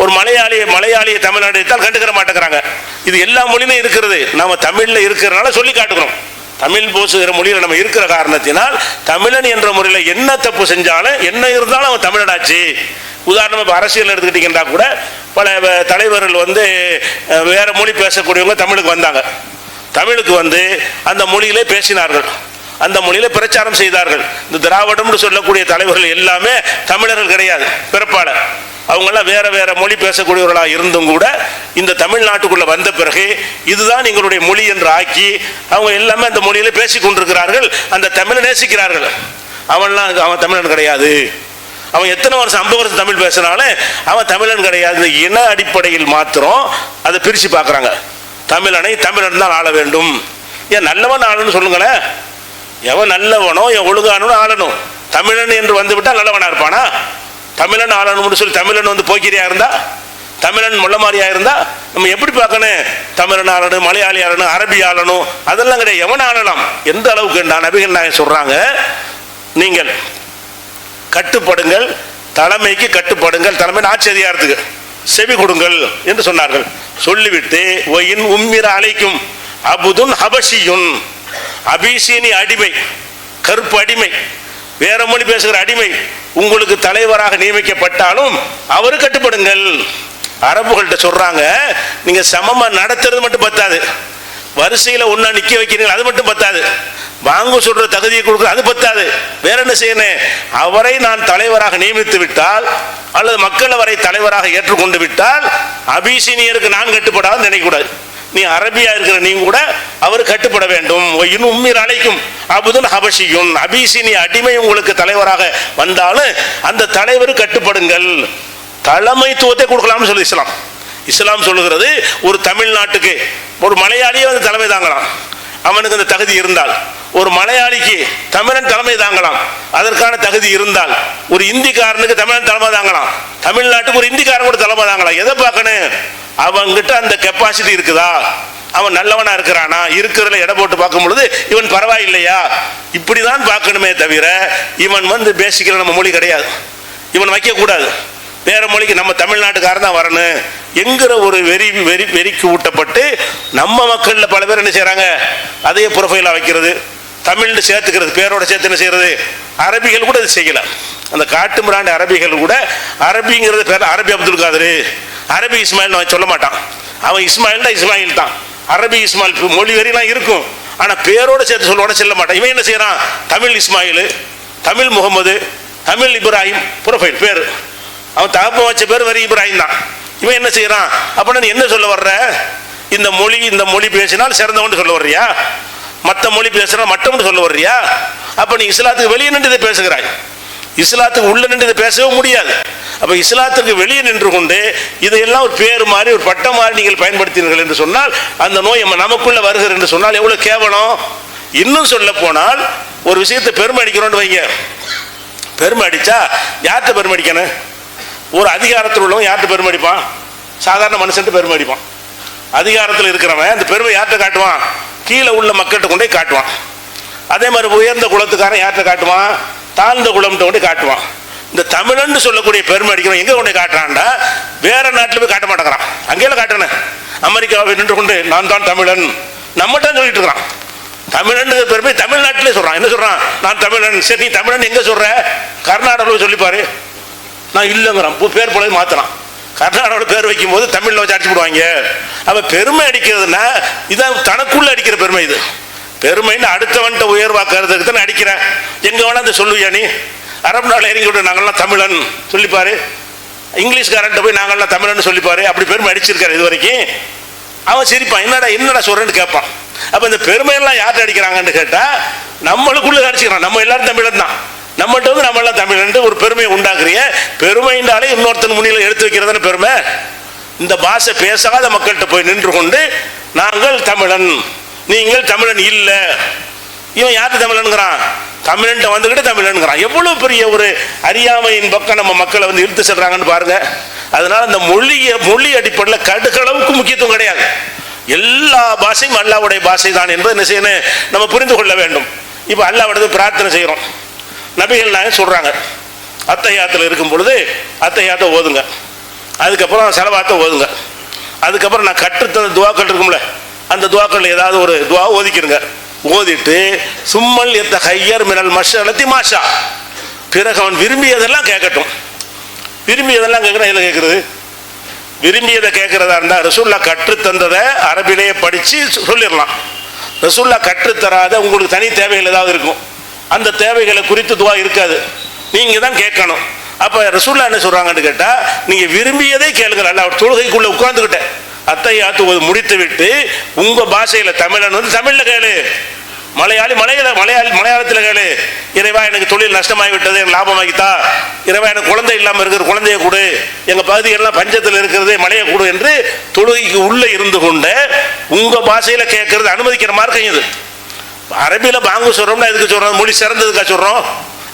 ஒரு மலையாளியை தமிழ்நாடு அடித்தால் கண்டுக்கிற மாட்டேங்கிறாங்க. இது எல்லா மொழியிலும் இருக்கிறது, நாம தமிழ்ல இருக்கிறதுனால சொல்லி காட்டுக்கிறோம். தமிழ் பேசுகிற மொழியில் நம்ம இருக்கிற காரணத்தினால் தமிழன் என்ற முறையில் என்ன தப்பு செஞ்சாலும் என்ன இருந்தாலும் அவன் தமிழனாச்சு. உதாரணமாக இப்போ அரசியல் எடுத்துக்கிட்டிங்கன்னா கூட பல தலைவர்கள் வந்து வேறு மொழி பேசக்கூடியவங்க தமிழுக்கு வந்தாங்க. தமிழுக்கு வந்து அந்த மொழியிலே பேசினார்கள், அந்த மொழியில பிரச்சாரம் செய்தார்கள். இந்த திராவிடம்னு சொல்லக்கூடிய தலைவர்கள் எல்லாமே தமிழர்கள் கிடையாது பிறப்பால. அவங்கெல்லாம் வேற வேற மொழி பேசக்கூடியவர்களாக இருந்தும் கூட இந்த தமிழ்நாட்டுக்குள்ள வந்த பிறகு இதுதான் எங்களுடைய மொழி என்று ஆக்கி அவங்க எல்லாமே அந்த மொழியில பேசி கொண்டிருக்கிறார்கள், அந்த தமிழை நேசிக்கிறார்கள். அவன் தமிழன் கிடையாது. அவன் எத்தனை வருஷம் 50 வருஷம் தமிழ் பேசினாலும் அவன் தமிழன் கிடையாது. இன அடிப்படையில் மாத்திரம் அதை பிரித்து பார்க்குறாங்க. தமிழனை தமிழன் தான் ஆள வேண்டும். ஏன் நல்லவன் ஆளணும்னு சொல்லுங்களேன். எவன் நல்லவனோ என் ஒழுங்கானோ ஆளணும். தமிழன் என்று வந்து விட்டால் நல்லவனா இருப்பானா? தமிழன் ஆளணும்னு சொல்லி தமிழன் வந்து போக்கிரியா இருந்தா, தமிழன் முள்ளமாரியா இருந்தா நம்ம எப்படி பார்க்கணும்? தமிழன் ஆளணும், மலையாளி ஆளணும், அரபி ஆளணும், அதெல்லாம் கிடையாது. எவன் ஆளலாம். எந்த அளவுக்கு நபிகள் நாயகம் சொல்றாங்க, நீங்கள் கட்டுப்படுங்கள், தலைமைக்கு கட்டுப்படுங்கள், தலைமை ஆட்சி அதிகாரத்துக்கு செவி கொடுங்கள் என்று சொன்னார்கள். சொல்லிவிட்டு ஒயின் உம்மிர அழைக்கும் அபுதுன் ஹபஷியுன், அபிசீனி அடிமை, கருப்பு அடிமை, வேற மொழி பேசுகிற அடிமை உங்களுக்கு தலைவராக நியமிக்கப்பட்டாலும் அவரு கட்டுப்படுங்கள். அரபுகள்கிட்ட சொல்றாங்க, நீங்க சமமா நடத்துறது மட்டும் பத்தாது, வரிசையில ஒன்னா நிக்க வைக்கிறீங்க அது மட்டும் பத்தாது, வாங்க சொல்ற தகுதியை கொடுக்குற அது பத்தாது, வேற என்ன செய்யணும்? அவரை நான் தலைவராக நியமித்து விட்டால் அல்லது மக்கள் அவரை தலைவராக ஏற்றுக்கொண்டு விட்டால் அபிசீனியருக்கு நான் கட்டுப்படாது நினைக்கக்கூடாது. நீ அரபியா இருக்கிற நீங்க கூட அவர் கட்டுப்பட வேண்டும். உம்மிர் அழைக்கும் அபுதுன் ஹபஷியுன், அபிசீனிய அடிமை உங்களுக்கு தலைவராக வந்தாலும் அந்த தலைவர் கட்டுப்படுங்கள். தலைமைத்துவத்தை கொடுக்கலாம்னு சொல்லி இஸ்லாம் சொல்லுகிறது. ஒரு தமிழ்நாட்டுக்கு ஒரு மலையாளியே வந்து தலைமை தாங்கலாம், அவனுக்கு அந்த தகுதி இருந்தால். ஒரு மலையாளிக்கு தமிழன் தலைமை தாங்கலாம், அதற்கான தகுதி இருந்தால். ஒரு இந்திக்காரனுக்கு தமிழன் தலைமை தாங்கலாம், தமிழ்நாட்டுக்கு ஒரு இந்திக்காரன் கூட தலைமை தாங்கலாம். எதை பார்க்கணும்? அவங்கிட்ட அந்த கெப்பாசிட்டி இருக்குதா, அவன் நல்லவனா இருக்கிறானா, இருக்கிறதுல எடை போட்டு பார்க்கும் பொழுது இவன் பரவாயில்லையா, இப்படிதான் பார்க்கணுமே தவிர இவன் வந்து பேசிக்கல நம்ம மொழி கிடையாது, இவன் வைக்க கூடாது, வேற மொழிக்கு நம்ம தமிழ்நாட்டுக்காரன் தான் வரணும் என்கிற ஒரு வெறிக்கு ஊட்டப்பட்டு நம்ம மக்கள்ல பல பேர் என்ன செய்யறாங்க, அதையே ப்ரொஃபைலா வைக்கிறது, தமிழ்னு சேர்த்துக்கிறது, பேரோட சேர்த்து என்ன செய்யறது. அரபிகள் கூட இது செய்யல. அந்த காட்டு மிராண்ட அரபிகள் கூட அரபிங்கிறது பேர் அரபி அப்துல் காதர், அரபி இஸ்மாயில் அவன் சொல்ல மாட்டான். அவன் இஸ்மாயில் இஸ்மாயில் தான், அரபி இஸ்மாயில் மொழி வெறிலாம் இருக்கும், ஆனா பேரோட சேர்த்து சொல்ல மாட்டான். இவன் என்ன செய்யறான்? தமிழ் இஸ்மாயில், தமிழ் முகமது, தமிழ் இப்ராஹிம் ப்ரொஃபைல் பேரு. அவன் தகப்ப வச்ச பேர் வரி இப்ராஹிம் தான். இவன் என்ன செய்யறான்? அப்ப நீ என்ன சொல்ல வர்ற? இந்த மொழி பேசினால் சிறந்தவன் சொல்ல வர்றியா? மற்ற மொழி பேசுறா மற்றவன் சொல்ல வர்றியா? அப்ப நீ இஸ்லாத்துக்கு வெளியே நின்று இதை பேசுகிறாய், இஸ்லாத்துக்கு உள்ள நின்று இதை பேசவே முடியாது. அப்ப இஸ்லாத்துக்கு வெளியே நின்று கொண்டு இதையெல்லாம் ஒரு பேர் மாதிரி ஒரு பட்டம் மாதிரி நீங்கள் பயன்படுத்தினீர்கள் என்று சொன்னால் அந்த நோய் நமக்குள்ள வருகிறது என்று சொன்னால் எவ்வளவு கேவலம். இன்னும் சொல்ல போனால் ஒரு விஷயத்தை பெருமை அடிக்கிறோம்னு வைங்க, பெருமை அடிச்சா யார்கிட்ட பெருமை அடிக்கணும்? ஒரு அதிகாரத்தில் உள்ளவன் யார்கிட்ட பெருமை அடிப்பான்? சாதாரண மனுஷன் பெருமை அடிப்பான். அதிகாரத்தில் இருக்கிறவன் அந்த பெருமை யார்கிட்ட காட்டுவான்? கீழே உள்ள மக்கள்கிட்ட கொண்டே காட்டுவான். அதே மாதிரி உயர்ந்த குலத்துக்காரன் யார்கிட்ட காட்டுவான்? தாழ்ந்த குலம்கிட்ட கொண்டு காட்டுவான். இந்த தமிழன் சொல்லக்கூடிய பெருமை அடிக்கிறவன் எங்க கொண்டு காட்டுறான்டா? வேற நாட்டில் போய் காட்ட மாட்டேங்கிறான், அங்கேயும் காட்டணும். அமெரிக்காவை நின்று கொண்டு நான் தான் தமிழன் நம்மகிட்ட சொல்லிட்டு இருக்கிறான். தமிழன் பெருமை தமிழ்நாட்டிலே சொல்றான். என்ன சொல்றான்? நான் தமிழன். சரி, நீ தமிழன் எங்க சொல்ற? கர்நாடகாவில் சொல்லிப்பாரு. நான் இல்லைங்கிறான், பேர் போல மாத்தலாம். கர்நாடகாவில் பேர் வைக்கும் போது தமிழ்ல வச்சு அடிச்சு விடுவாங்க. அவ பெருமை அடிக்கிறதுனா இதான் தனக்குள்ள அடிக்கிற பெருமை. இது பெருமைன்னு அடுத்தவன்ட்ட உயர்வாக்குறதுக்கு தான் அடிக்கிறேன். எங்க வேணா அந்த சொல்லுவியா நீ? அரபு நாள் இறங்கி விட்டு நாங்கள்லாம் தமிழன் சொல்லிப்பாரு, இங்கிலீஷ்காரன்ட்ட போய் நாங்கள்லாம் தமிழன் சொல்லிப்பாரு. அப்படி பெருமை அடிச்சிருக்காரு இது வரைக்கும். அவன் சிரிப்பான், என்னடா சொல்றேன்னு கேட்பான். அப்ப இந்த பெருமையெல்லாம் யார்கிட்ட அடிக்கிறாங்கன்னு கேட்டா நம்மளுக்குள்ள அடிச்சுக்கிறான். நம்ம எல்லாரும் தமிழன் தான், நம்மகிட்ட வந்து நம்ம எல்லாம் தமிழ் ஒரு பெருமையை உண்டாக்குறிய. பெருமைண்டாலே இன்னொருத்தன் முன்னிலை எடுத்து வைக்கிறதான பெருமை. இந்த பாஷை பேசாத மக்கள்கிட்ட போய் நின்று கொண்டு நாங்கள் தமிழன், நீங்கள் தமிழன் இல்ல, இவன் யாரு தமிழன்கிறான்? தமிழன் வந்துகிட்டு தமிழன்கிறான். எவ்வளவு பெரிய ஒரு அறியாமையின் பக்கம் நம்ம மக்களை வந்து இழுத்து செல்றாங்கன்னு பாருங்க. அதனால இந்த மொழி அடிப்படையில் கடுகளவுக்கு முக்கியத்துவம் கிடையாது. எல்லா பாஷையும் அல்லாஹ்வுடைய பாஷை தான் என்பதை என்ன செய்யணும், நம்ம புரிந்து கொள்ள வேண்டும். இப்ப அல்லாஹ்விடத்தில் பிரார்த்தனை செய்யறோம். நபிகள் நாயகம் சொல்றாங்க, அத்தஹியாத்தில் இருக்கும் பொழுது அத்தஹியாத்தை ஓதுங்க, அதுக்கப்புறம் ஸலவாத்தை ஓதுங்க, அதுக்கப்புறம் நான் கற்றுத்தந்த துவாக்கள் இருக்கும்ல அந்த துவாக்கள் ஏதாவது ஒரு துவா ஓதிக்கிடுங்க. ஓதிட்டு சும்மல் எத்த ஹையர் மினல் மஷலத்தி மாஷா, பிறகு அவன் விரும்பியதெல்லாம் கேட்கட்டும். விரும்பியதெல்லாம் கேட்குறான். இதில் கேட்குறது விரும்பியதை கேட்குறதா இருந்தால் ரசூல்லா கற்றுத்தந்ததை அரபிலேயே படித்து சொல்லிடலாம். ரசூல்லா கற்றுத்தராத உங்களுக்கு தனி தேவைகள் ஏதாவது இருக்கும், அந்த தேவைகளை குறித்து துவா இருக்காது, நீங்கள் தான் கேட்கணும். அப்போ ரசூல்லா என்ன சொல்கிறாங்கன்னு கேட்டால், நீங்கள் விரும்பியதை கேளுங்கள். அல்ல அவர் தொழுகைக்குள்ளே உட்கார்ந்துக்கிட்டேன் அத்தையாத்து முடித்து விட்டு உங்கள் பாஷையில் தமிழன் வந்து தமிழில் கேளு, மலையாளத்தில் கேளு. இறைவா எனக்கு தொழில் நஷ்டமாகி விட்டது, எனக்கு லாபமாகித்தா. இறைவா எனக்கு குழந்தை இல்லாமல் இருக்கிற குழந்தைய கொடு, எங்கள் பகுதிகள்லாம் பஞ்சத்தில் இருக்கிறது மழையை கொடு என்று தொழுகைக்கு உள்ளே இருந்து கொண்டு உங்கள் பாஷையில் கேட்கறது அனுமதிக்கிற மார்க்கம் இது. அரபியில் பாங்கு சொல்கிறோம்னா எதுக்கு சொல்கிறோம்? மொழி சிறந்ததுக்கா சொல்கிறோம்?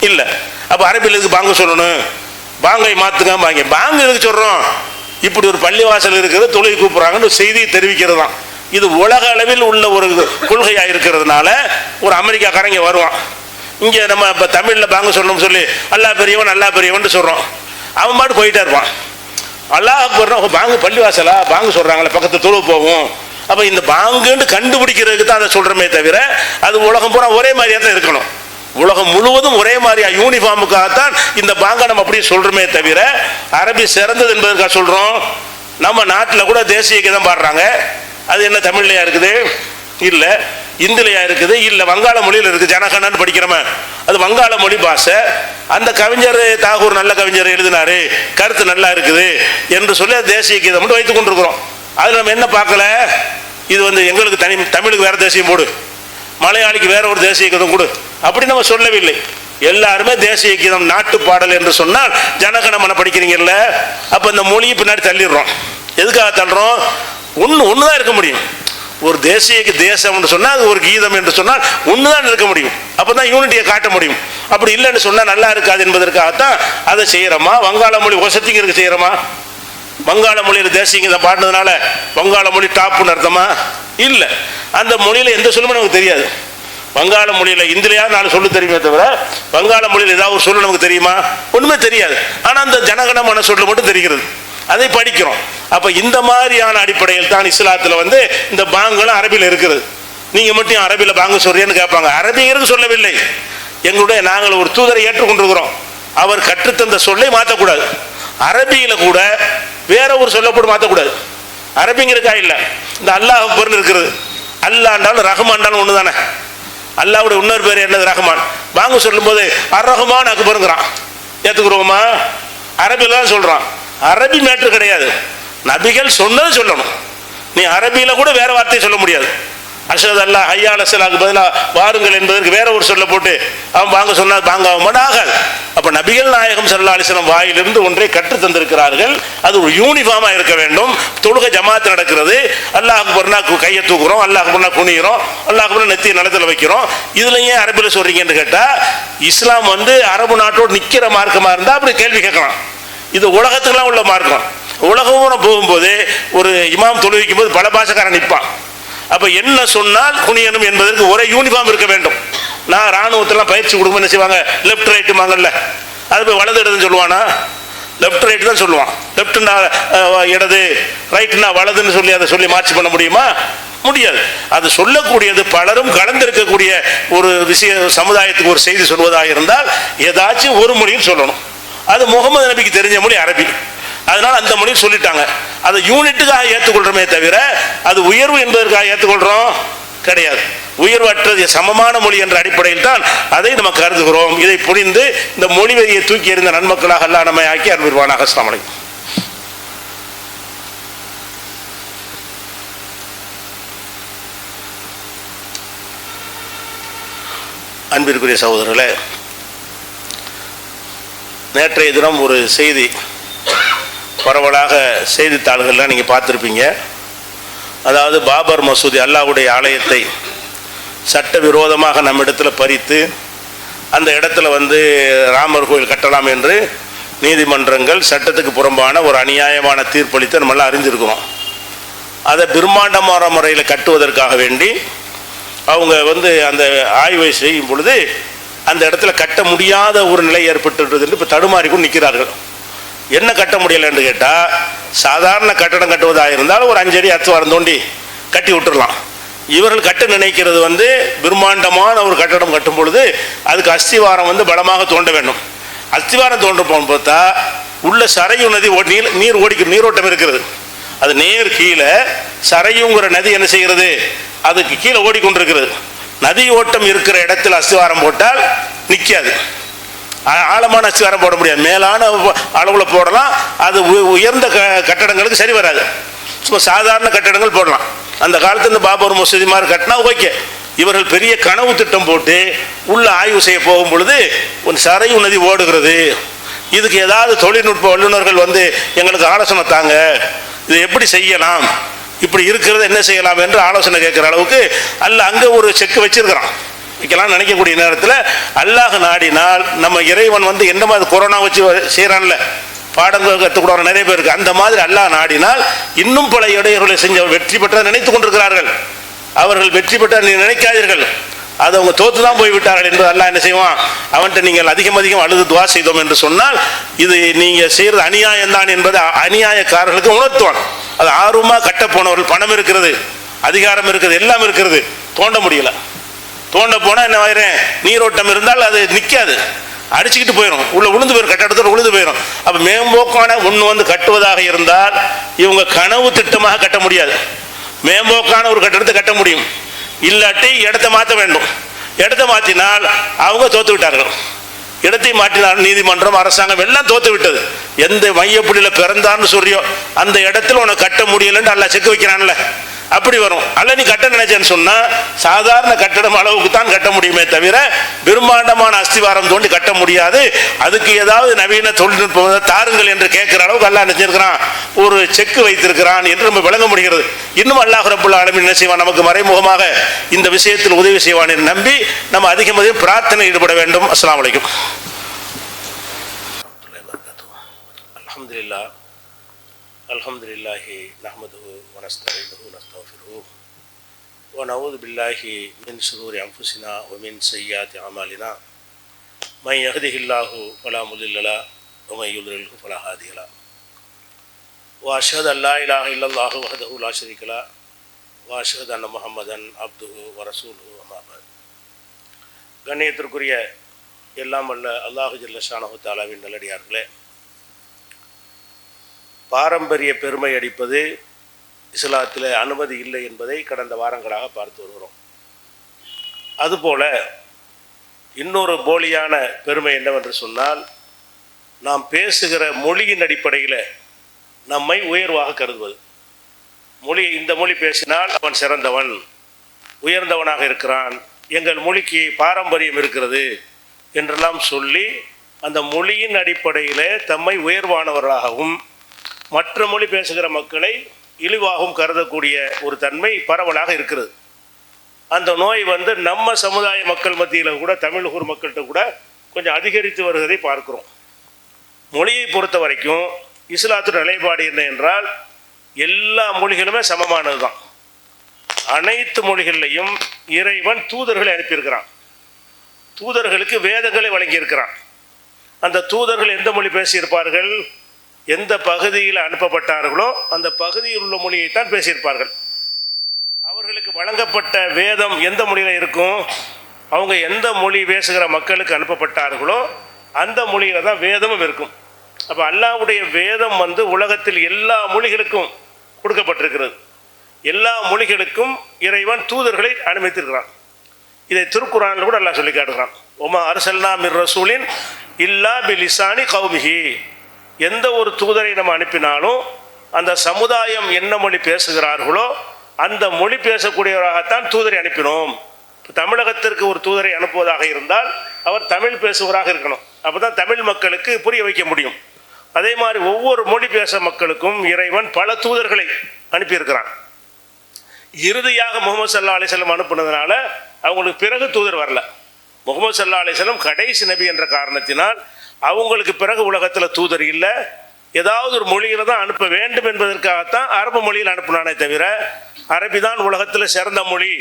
இல்லை. அப்போ அரபியில் எதுக்கு பாங்கு சொல்லணும்? பாங்கை மாற்றுங்க பாங்க. பாங்கு எதுக்கு சொல்கிறோம்? இப்படி ஒரு பள்ளிவாசல் இருக்கிறது, தொழுகை கூப்பிட்றாங்கன்னு செய்தியை தெரிவிக்கிறது தான். இது உலக அளவில் உள்ள ஒரு கொள்கையாக இருக்கிறதுனால ஒரு அமெரிக்காக்காரங்க வருவான், இங்கே நம்ம இப்போ தமிழில் பாங்கு சொல்லணும்னு சொல்லி அல்லா பெரியவன் அல்லா பெரியவன் சொல்கிறோம், அவன் பாட்டு போயிட்டே இருப்பான். அல்லாஹ் அக்பர்னா பாங்கு பள்ளிவாசலா பாங்கு சொல்கிறாங்களே பக்கத்து தொழுவு போகும். அப்போ இந்த பாங்குன்னு கண்டுபிடிக்கிறதுக்கு தான் அதை சொல்கிறோமே தவிர அது உலகம் பூரா ஒரே மாதிரியாக தான் இருக்கணும். உலகம் முழுவதும் ஒரே மாதிரியா யூனிஃபார்முக்காகத்தான் இந்த பாங்கை நம்ம அப்படியே சொல்கிறோமே தவிர அரபி சிறந்தது என்பதற்காக சொல்கிறோம். நம்ம நாட்டில் கூட தேசிய கீதம் பாடுறாங்க, அது என்ன தமிழ்லையா இருக்குது? இல்லை. இந்திலையா இருக்குது? இல்லை. வங்காள மொழியில் இருக்குது. ஜனகணன்னு படிக்கிறவன் அது வங்காள மொழி பாஷை. அந்த கவிஞர் தாகூர் நல்ல கவிஞர் எழுதினாரு, கருத்து நல்லா இருக்குது என்று சொல்லி தேசிய கீதம் மட்டும் வைத்துக் கொண்டிருக்கிறோம். அதில் நம்ம என்ன பார்க்கல, இது வந்து எங்களுக்கு தனி, தமிழுக்கு வேற தேசியம் போடு, மலையாளிக்கு வேற ஒரு தேசிய கீதம் கொடு, அப்படி நம்ம சொல்லவில்லை. எல்லாருமே தேசிய கீதம் நாட்டு பாடல் என்று சொன்னால் ஜனகணமன படிக்கிறீங்கல்ல, அப்போ இந்த மொழியை பின்னாடி தள்ளிடுறோம். எதுக்காக தள்ளுறோம்? ஒன்று தான் இருக்க முடியும். ஒரு தேசம்னு சொன்னால் அது ஒரு கீதம் என்று சொன்னால் ஒன்று தான் இருக்க முடியும். அப்போ தான் யூனிட்டியை காட்ட முடியும். அப்படி இல்லைன்னு சொன்னால் நல்லா இருக்காது என்பதற்காகத்தான் அதை செய்கிறோமா? வங்காள மொழி ஒசத்திங்கிறதுக்கு செய்கிறோமா? வங்காள மொழியில் தேசியங்கீதம் பாடினதுனால வங்காள மொழி டாப்புன்னு அர்த்தமா? இல்லை. அந்த மொழியில் எந்த சொல்லுமே நமக்கு தெரியாது. வங்காள மொழியில் இந்திலையா 4 சொல்லு தெரியுமே தவிர வங்காள மொழியில் ஏதாவது ஒரு சொல்லு நமக்கு தெரியுமா? ஒன்றுமே தெரியாது. ஆனால் அந்த ஜனகணமன சொல்லு மட்டும் தெரிகிறது, அதை படிக்கிறோம். அப்போ இந்த மாதிரியான அடிப்படையில் தான் இஸ்லாத்தில் வந்து இந்த பாங்குகளும் அரபியில் இருக்கிறது. நீங்கள் மட்டும் அரபியில் பாங்கு சொல்றீன்னு கேட்பாங்க. அரபியருக்கு சொல்லவில்லை, நாங்கள் ஒரு தூதரை ஏற்றுக்கொண்டிருக்கிறோம். அவர் கற்றுத்தந்த சொல்லை மாற்றக்கூடாது. அரபியில் கூட வேற ஒரு சொல்ல போட்டு மாற்றக்கூடாது. அரபிங்கிறக்கா இல்லை. இந்த அல்லாஹ் அக்பர்னு இருக்கிறது, அல்லாண்டாலும் ரஹ்மான்டாலும் ஒன்று தானே. அல்லாவுடைய இன்னொரு பேர் என்னது? ரஹ்மான். பாங்கு சொல்லும் போது அர் ரஹ்மான் அக்பருங்கிறான், ஏற்றுக்குறோமா? அரபியில் தான் சொல்கிறான். அரபி மேட்ரு கிடையாது, நபிகள் சொன்னது சொல்லணும். நீ அரபியில் கூட வேற வார்த்தையை சொல்ல முடியாது. அஷஹது அல்லா ஹய்யா அலல் ஸலாக்கு பதிலாக வாருங்கள் என்பதற்கு வேற ஒரு சொல்ல போட்டு அவன் பாங்க சொன்னால் பாங்காக ஆகாது. அப்போ நபிகள் நாயகம் ஸல்லல்லாஹு அலைஹி வஸல்லம் வாயிலிருந்து ஒன்றை கற்று தந்திருக்கிறார்கள். அது ஒரு யூனிஃபார்மாக இருக்க வேண்டும். தொழுகை ஜமாத்து நடக்கிறது, அல்லாஹ் அக்பர்னா கையை தூக்குறோம், அல்லாஹ் அக்பர்னா குனிகிறோம், அல்லாஹ் அக்பர்னா நெத்தியை நிலத்தில் வைக்கிறோம். இதுல ஏன் அரபியில் சொல்றீங்கன்னு கேட்டால், இஸ்லாம் வந்து அரபு நாட்டோடு நிற்கிற மார்க்கமாக இருந்தால் அப்படி கேள்வி கேட்கலாம். இது உலகத்துக்கெல்லாம் உள்ள மார்க்கம். உலகம் போகும்போது ஒரு இமாம் தொழுவிக்கும் போது பல பாஷக்காரன் நிற்பான். அப்போ என்ன சொன்னால் குனியணும் என்பதற்கு ஒரே யூனிஃபார்ம் இருக்க வேண்டும். நான் இராணுவத்தெல்லாம் பயிற்சி கொடுக்கும் என்ன செய்வாங்க? லெஃப்ட் ரைட்டு வாங்கல்ல, அது போய் வலது இடதுன்னு சொல்லுவானா? லெஃப்ட் ரைட்டு தான் சொல்லுவான். லெஃப்ட்னா இடது, ரைட்டுனா வலதுன்னு சொல்லி அதை சொல்லி மார்ச் பண்ண முடியுமா? முடியாது. அது சொல்லக்கூடியது பலரும் கலந்திருக்கக்கூடிய ஒரு விஷய, சமுதாயத்துக்கு ஒரு செய்தி சொல்வதாக இருந்தால் ஏதாச்சும் ஒரு மொழியில் சொல்லணும். அது முகமது நபிக்கு தெரிஞ்ச மொழி அரபி, அதனால அந்த மொழியை சொல்லிட்டாங்க. அதை யூனிட்டுக்காக ஏற்றுக்கொள்றோமே தவிர அது உயர்வு என்பதற்காக ஏற்றுக்கொள்றோம் கிடையாது. உயர்வற்றது சமமான மொழி என்ற அடிப்படையில் தான் அதை நம்ம கருதுகிறோம். இதை புரிந்து இந்த மொழி வெறியை தூக்கி எறிந்த நன்மக்களாக அல்லாஹ் நம்மை ஆக்கி அருள்வானாக. அஸ்ஸலாமு அலைக்கும். அன்பிற்குரிய சகோதரர்களே, நேற்றைய தினம் ஒரு செய்தி பரவலாக செய்தித்தாள்கள்லாம் நீங்கள் பார்த்துருப்பீங்க. அதாவது பாபர் மசூதி, அல்லாஹ்வுடைய ஆலயத்தை சட்டவிரோதமாக நம்ம இடத்துல பறித்து அந்த இடத்துல வந்து ராமர் கோயில் கட்டலாம் என்று நீதிமன்றங்கள் சட்டத்துக்கு புறம்பான ஒரு அநியாயமான தீர்ப்பளித்து நம்மளாம் அறிஞ்சிருக்கிறோம். அதை பிரம்மாண்டமான முறையில் கட்டுவதற்காக வேண்டி அவங்க வந்து அந்த ஆய்வை செய்யும் பொழுது அந்த இடத்துல கட்ட முடியாத ஒரு நிலை ஏற்பட்டுன்றது என்று இப்போ தடுமாறிக்கும் நிற்கிறார்கள். என்ன கட்ட முடியலைன்னு கேட்டால், சாதாரண கட்டடம் கட்டுவதாக இருந்தாலும் ஒரு 5 அடி அத்துவாரம் தோண்டி கட்டி விட்டுடலாம். இவர்கள் கட்ட நினைக்கிறது வந்து பிரம்மாண்டமான ஒரு கட்டடம் கட்டும் பொழுது அதுக்கு அஸ்திவாரம் வந்து பலமாக தோண்ட வேண்டும். அஸ்திவாரம் தோன்றப்போன்னு பார்த்தா உள்ள சரையு நதி நீர் நீரோட்டம் இருக்கிறது. அது நேர் கீழே சரையுங்கிற நதி என்ன செய்கிறது, அதுக்கு கீழே ஓடிக்கொண்டிருக்கிறது. நதி ஓட்டம் இருக்கிற இடத்தில் அஸ்திவாரம் போட்டால் நிற்காது. ஆழமான அஸ்திவாரம் போட முடியாது, மேலான அளவில் போடலாம். அது உயர்ந்த கட்டடங்களுக்கு சரி வராது. சும்மா சாதாரண கட்டடங்கள் போடலாம். அந்த காலத்துல இந்த பாபர் மசூதி மாதிரி கட்டினா ஓகே. இவர்கள் பெரிய கனவு திட்டம் போட்டு உள்ள ஆய்வு செய்ய போகும் பொழுது ஒரு சரையு நதி ஓடுகிறது, இதுக்கு ஏதாவது தொழில்நுட்ப வல்லுநர்கள் வந்து எங்களுக்கு ஆலோசனை தாங்க, இதை எப்படி செய்யலாம், இப்படி இருக்கிறது என்ன செய்யலாம் என்று ஆலோசனை கேட்குற அளவுக்கு அல்லாஹ் அங்கே ஒரு செக் வச்சிருக்கிறான். வைக்கலாம் நினைக்கக்கூடிய நேரத்தில் அல்லாஹ் நாடினால் நம்ம இறைவன் வந்து எந்த மாதிரி கொரோனா வச்சு செய்கிறான்ல, பாடங்கள் கற்றுக்கூட நிறைய பேர் இருக்கு. அந்த மாதிரி அல்லாஹ் நாடினால் இன்னும் பல இடையூறுகளை செஞ்ச வெற்றி பெற்ற நினைத்து கொண்டிருக்கிறார்கள். அவர்கள் வெற்றி பெற்ற நினைக்காதீர்கள், அது அவங்க தோத்து தான் போய்விட்டார்கள் என்று அல்லாஹ் என்ன செய்வான், அவன்கிட்ட நீங்கள் அதிகம் அழுது துவா செய்தோம் என்று சொன்னால் இது நீங்கள் செய்கிறது அநியாயம்தான் என்பதை அநியாயக்காரர்களுக்கு உணர்த்துவான். அது ஆர்வமாக கட்ட போனவர்கள், பணம் இருக்கிறது, அதிகாரம் இருக்கிறது, எல்லாம் இருக்கிறது, தோண்ட முடியல. தோண்ட போனால் என்ன ஆயிரும், நீரோட்டம் இருந்தால் அது நிற்காது, அடிச்சுக்கிட்டு போயிடும், உள்ள உளுந்து போயிடும், கட்டடத்தில் உளுந்து போயிடும். அப்போ மேம்போக்கான ஒன்று வந்து கட்டுவதாக இருந்தால் இவங்க கனவு திட்டமாக கட்ட முடியாது. மேம்போக்கான ஒரு கட்டடத்தை கட்ட முடியும், இல்லாட்டி இடத்தை மாற்ற வேண்டும். இடத்தை மாற்றினால் அவங்க தோத்து விட்டார்கள். இடத்தை மாற்றினால் நீதிமன்றம் அரசாங்கம் எல்லாம் தோத்து விட்டது. எந்த மையப்புள்ளியில் பிறந்தான்னு சொல்றியோ அந்த இடத்துல உனக்கு கட்ட முடியலன்னு அல்ல செக் வைக்கிறான்ல, அப்படி வரும். அல்ல நீ கட்ட நினைச்சேன்னு சொன்னா சாதாரண கட்டடம் அளவுக்கு தான் கட்ட முடியுமே தவிர பிரம்மாண்டமான அஸ்திவாரம் தோண்டி கட்ட முடியாது. அதுக்கு ஏதாவது நவீன தொழில்நுட்பம் தாருங்கள் என்று கேட்கிற அளவுக்கு அல்லாஹ் நினைச்சிருக்கிறான், ஒரு செக் வைத்திருக்கிறான் என்று நம்ம விளங்க முடிகிறது. இன்னும் அல்லாஹ் ரப்புல் ஆலமீன் என்ன செய்வான், நமக்கு மறைமுகமாக இந்த விஷயத்தில் உதவி செய்வான் என்று நம்பி நம்ம அதிகம் பிரார்த்தனை ஈடுபட வேண்டும். அஸ்ஸலாமு அலைக்கும். அல்ஹம்துலில்லாஹ் அல்ஹம்துலில்லாஹி நஹ்மதுஹு வ நஸ்தஈனுஹு வ நஸ்தக்ஃபிருஹு வ நஊது பில்லாஹி மின் ஷுரூரி அன்ஃபுஸினா வ மின் ஸய்யிஆத்தி அமாலினா மை யஹ்திஹில்லாஹு ஃபலா முதில்ல லஹு வ மை யுத்லில்ஹு ஃபலா ஹாதிய லஹு வ அஷ்ஹது அல்லா இலாஹா இல்லல்லாஹு வஹ்தஹு லா ஷரீக லஹு வ அஷ்ஹது அன்ன முஹம்மதன் அப்துஹு வ ரசூலுஹு அம்மா பஅத். கண்ணியத்திற்குரிய எல்லாம் வல்ல அல்லாஹு ஜல்ல ஷானஹு தஆலாவின் நல்லடியார்களே, பாரம்பரிய பெருமை அடிப்பது இஸ்லாத்தில் அனுமதி இல்லை என்பதை கடந்த வாரங்களாக பார்த்து வருகிறோம். அதுபோல இன்னொரு போலியான பெருமை என்னவென்று சொன்னால், நாம் பேசுகிற மொழியின் அடிப்படையில் நம்மை உயர்வாக கருதுவது. இந்த மொழி பேசினால் அவன் சிறந்தவன், உயர்ந்தவனாக இருக்கிறான், எங்கள் மொழிக்கு பாரம்பரியம் இருக்கிறது என்றெல்லாம் சொல்லி அந்த மொழியின் அடிப்படையில் தம்மை உயர்வானவர்களாகவும் மற்ற மொழி பேசுகிற மக்களை இழிவாகவும் கருதக்கூடிய ஒரு தன்மை பரவலாக இருக்கிறது. அந்த நோய் வந்து நம்ம சமுதாய மக்கள் மத்தியில் கூட, தமிழ் மக்கள்கிட்ட கூட கொஞ்சம் அதிகரித்து வருவதை பார்க்கிறோம். மொழியை பொறுத்த வரைக்கும் இஸ்லாத்தின் நிலைப்பாடு என்ன என்றால், எல்லா மொழிகளுமே சமமானது தான். அனைத்து மொழிகளிலையும் இறைவன் தூதர்களை அனுப்பியிருக்கிறான், தூதர்களுக்கு வேதங்களை வழங்கியிருக்கிறான். அந்த தூதர்கள் எந்த மொழி பேசியிருப்பார்கள், எந்த பகுதியில் அனுப்பப்பட்டார்களோ அந்த பகுதியில் உள்ள மொழியைத்தான் பேசியிருப்பார்கள். அவர்களுக்கு வழங்கப்பட்ட வேதம் எந்த மொழியில் இருக்கும், அவங்க எந்த மொழி பேசுகிற மக்களுக்கு அனுப்பப்பட்டார்களோ அந்த மொழியில் தான் வேதமும் இருக்கும். அப்போ அல்லாஹ்வுடைய வேதம் வந்து உலகத்தில் எல்லா மொழிகளுக்கும் கொடுக்கப்பட்டிருக்கிறது. எல்லா மொழிகளுக்கும் இறைவன் தூதர்களை அனுமதித்திருக்கிறான். இதை திருக்குர்ஆனில் கூட அல்லாஹ் சொல்லி காட்டுகிறான், ஒமா அர்சல்னா மிர் ரசூலின் இல்லா பிலிசானி கௌமிஹி. எந்த ஒரு தூதரை நம்ம அனுப்பினாலும் அந்த சமுதாயம் என்ன மொழி பேசுகிறார்களோ அந்த மொழி பேசக்கூடியவராகத்தான் தூதரை அனுப்பினோம். தமிழகத்திற்கு ஒரு தூதரை அனுப்புவதாக இருந்தால் அவர் தமிழ் பேசுவராக இருக்கணும், அப்போ தான் தமிழ் மக்களுக்கு புரிய வைக்க முடியும். அதே மாதிரி ஒவ்வொரு மொழி பேச மக்களுக்கும் இறைவன் பல தூதர்களை அனுப்பியிருக்கிறான். இறுதியாக முகமது ஸல்லல்லாஹு அலைஹி வஸல்லம் அனுப்புனதுனால அவங்களுக்கு பிறகு தூதர் வரல. முகமது ஸல்லல்லாஹு அலைஹி வஸல்லம் கடைசி நபி என்ற காரணத்தினால் அவங்களுக்கு பிறகு உலகத்தில் தூதர் இல்லை. ஏதாவது ஒரு மொழியில் தான் அனுப்ப வேண்டும் என்பதற்காகத்தான் அரபு மொழியில் அனுப்பினானே தவிர அரபி தான் உலகத்தில் சிறந்த மொழி,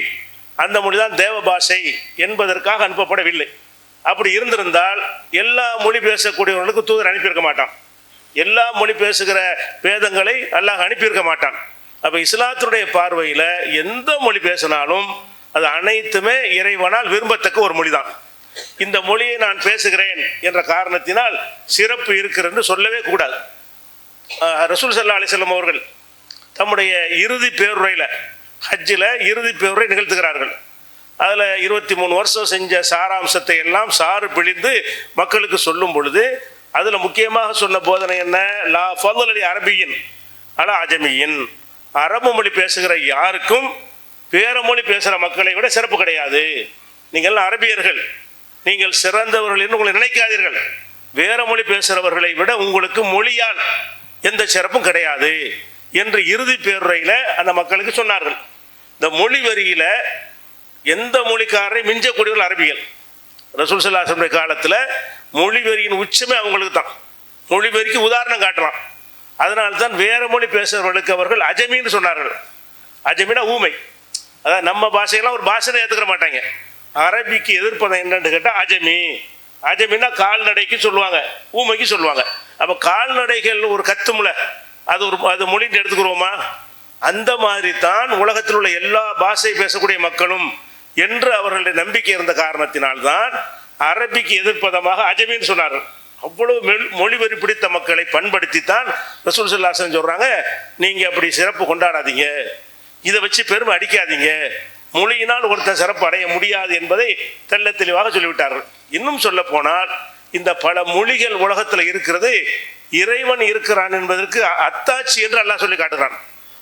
அந்த மொழி தான் தேவ பாஷை என்பதற்காக அனுப்பப்படவில்லை. அப்படி இருந்திருந்தால் எல்லா மொழி பேசக்கூடியவர்களுக்கு தூதர் அனுப்பியிருக்க மாட்டான், எல்லா மொழி பேசுகிற வேதங்களை அல்லாஹ் அனுப்பியிருக்க மாட்டான். அப்போ இஸ்லாத்தினுடைய பார்வையில் எந்த மொழி பேசினாலும் அது அனைத்துமே இறைவனால் விரும்பத்தக்க ஒரு மொழி தான். இந்த மொழியை நான் பேசுகிறேன் என்ற காரணத்தினால் சிறப்பு இருக்கிறது சொல்லவே கூடாது. ரசூல் ஸல்லல்லாஹு அலைஹி வஸல்லம் அவர்கள் தம்முடைய இறுதி பேருரையில், ஹஜ்ஜில் இறுதி பேருரை நிகழ்த்துகிறார்கள். அதில் 23 வருஷம் செஞ்ச சாராம்சத்தை எல்லாம் சாறு பிழிந்து மக்களுக்கு சொல்லும் பொழுது அதில் முக்கியமாக சொன்ன போதனை என்ன? லா ஃபضل அரபியின் அலா அஜமியின், அரபு மொழி பேசுகிற யாருக்கும் வேற மொழி பேசுகிற மக்களை விட சிறப்பு கிடையாது. நீங்கள் அரபியர்கள், நீங்கள் சிறந்தவர்கள் என்று உங்களை நினைக்காதீர்கள். வேற மொழி பேசுகிறவர்களை விட உங்களுக்கு மொழியால் எந்த சிறப்பும் கிடையாது என்று இறுதி பேருரையில் அந்த மக்களுக்கு சொன்னார்கள். இந்த மொழி வரியில் எந்த மொழிக்காரரை மிஞ்சக்கூடியவர்கள் அரபிகள். ரசூல் ஸல்லல்லாஹு அலைஹி வஸல்லம் காலத்தில் மொழி வரியின் உச்சமே அவங்களுக்கு தான். மொழி வரிக்கு உதாரணம் காட்டலாம். அதனால்தான் வேற மொழி பேசுகிறவர்களுக்கு அவர்கள் அஜமின்னு சொன்னார்கள். அஜமினா ஊமை. அதாவது நம்ம பாஷையெல்லாம் ஒரு பாஷையை ஏற்றுக்கிற மாட்டாங்க. அரபிக்கு எதிர்ப்பதை என்னன்னு கேட்டால் அஜமி. அஜமின்னா கால்நடைக்கு சொல்லுவாங்க, ஊமைக்கு சொல்லுவாங்க. அப்போ கால்நடைகள் ஒரு கத்துமுல அது மொழின்னு எடுத்துக்கிறோமா? அந்த மாதிரி தான் உலகத்தில் உள்ள எல்லா பாஷை பேசக்கூடிய மக்களும் என்று அவர்களுடைய நம்பிக்கை இருந்த காரணத்தினால்தான் அரபிக்கு எதிர்ப்பதமாக அஜமின்னு சொன்னார்கள். அவ்வளவு மொழிவரி பிடித்த மக்களை பண்படுத்தித்தான் ரசூல் ஸல்லல்லாஹு அலைஹி வஸல்லம் சொல்றாங்க, நீங்க அப்படி சிறப்பு கொண்டாடாதீங்க, இதை வச்சு பெருமை அடிக்காதீங்க, மொழியினால் ஒருத்தன் சிறப்பு அடைய முடியாது என்பதை தெள்ள தெளிவாக சொல்லிவிட்டார்கள். இன்னும் சொல்ல போனால் இந்த பல மொழிகள் உலகத்தில் இருக்கிறது இறைவன் இருக்கிறான் என்பதற்கு அத்தாட்சி என்று அல்லாஹ் சொல்லி காட்டுகிறான்.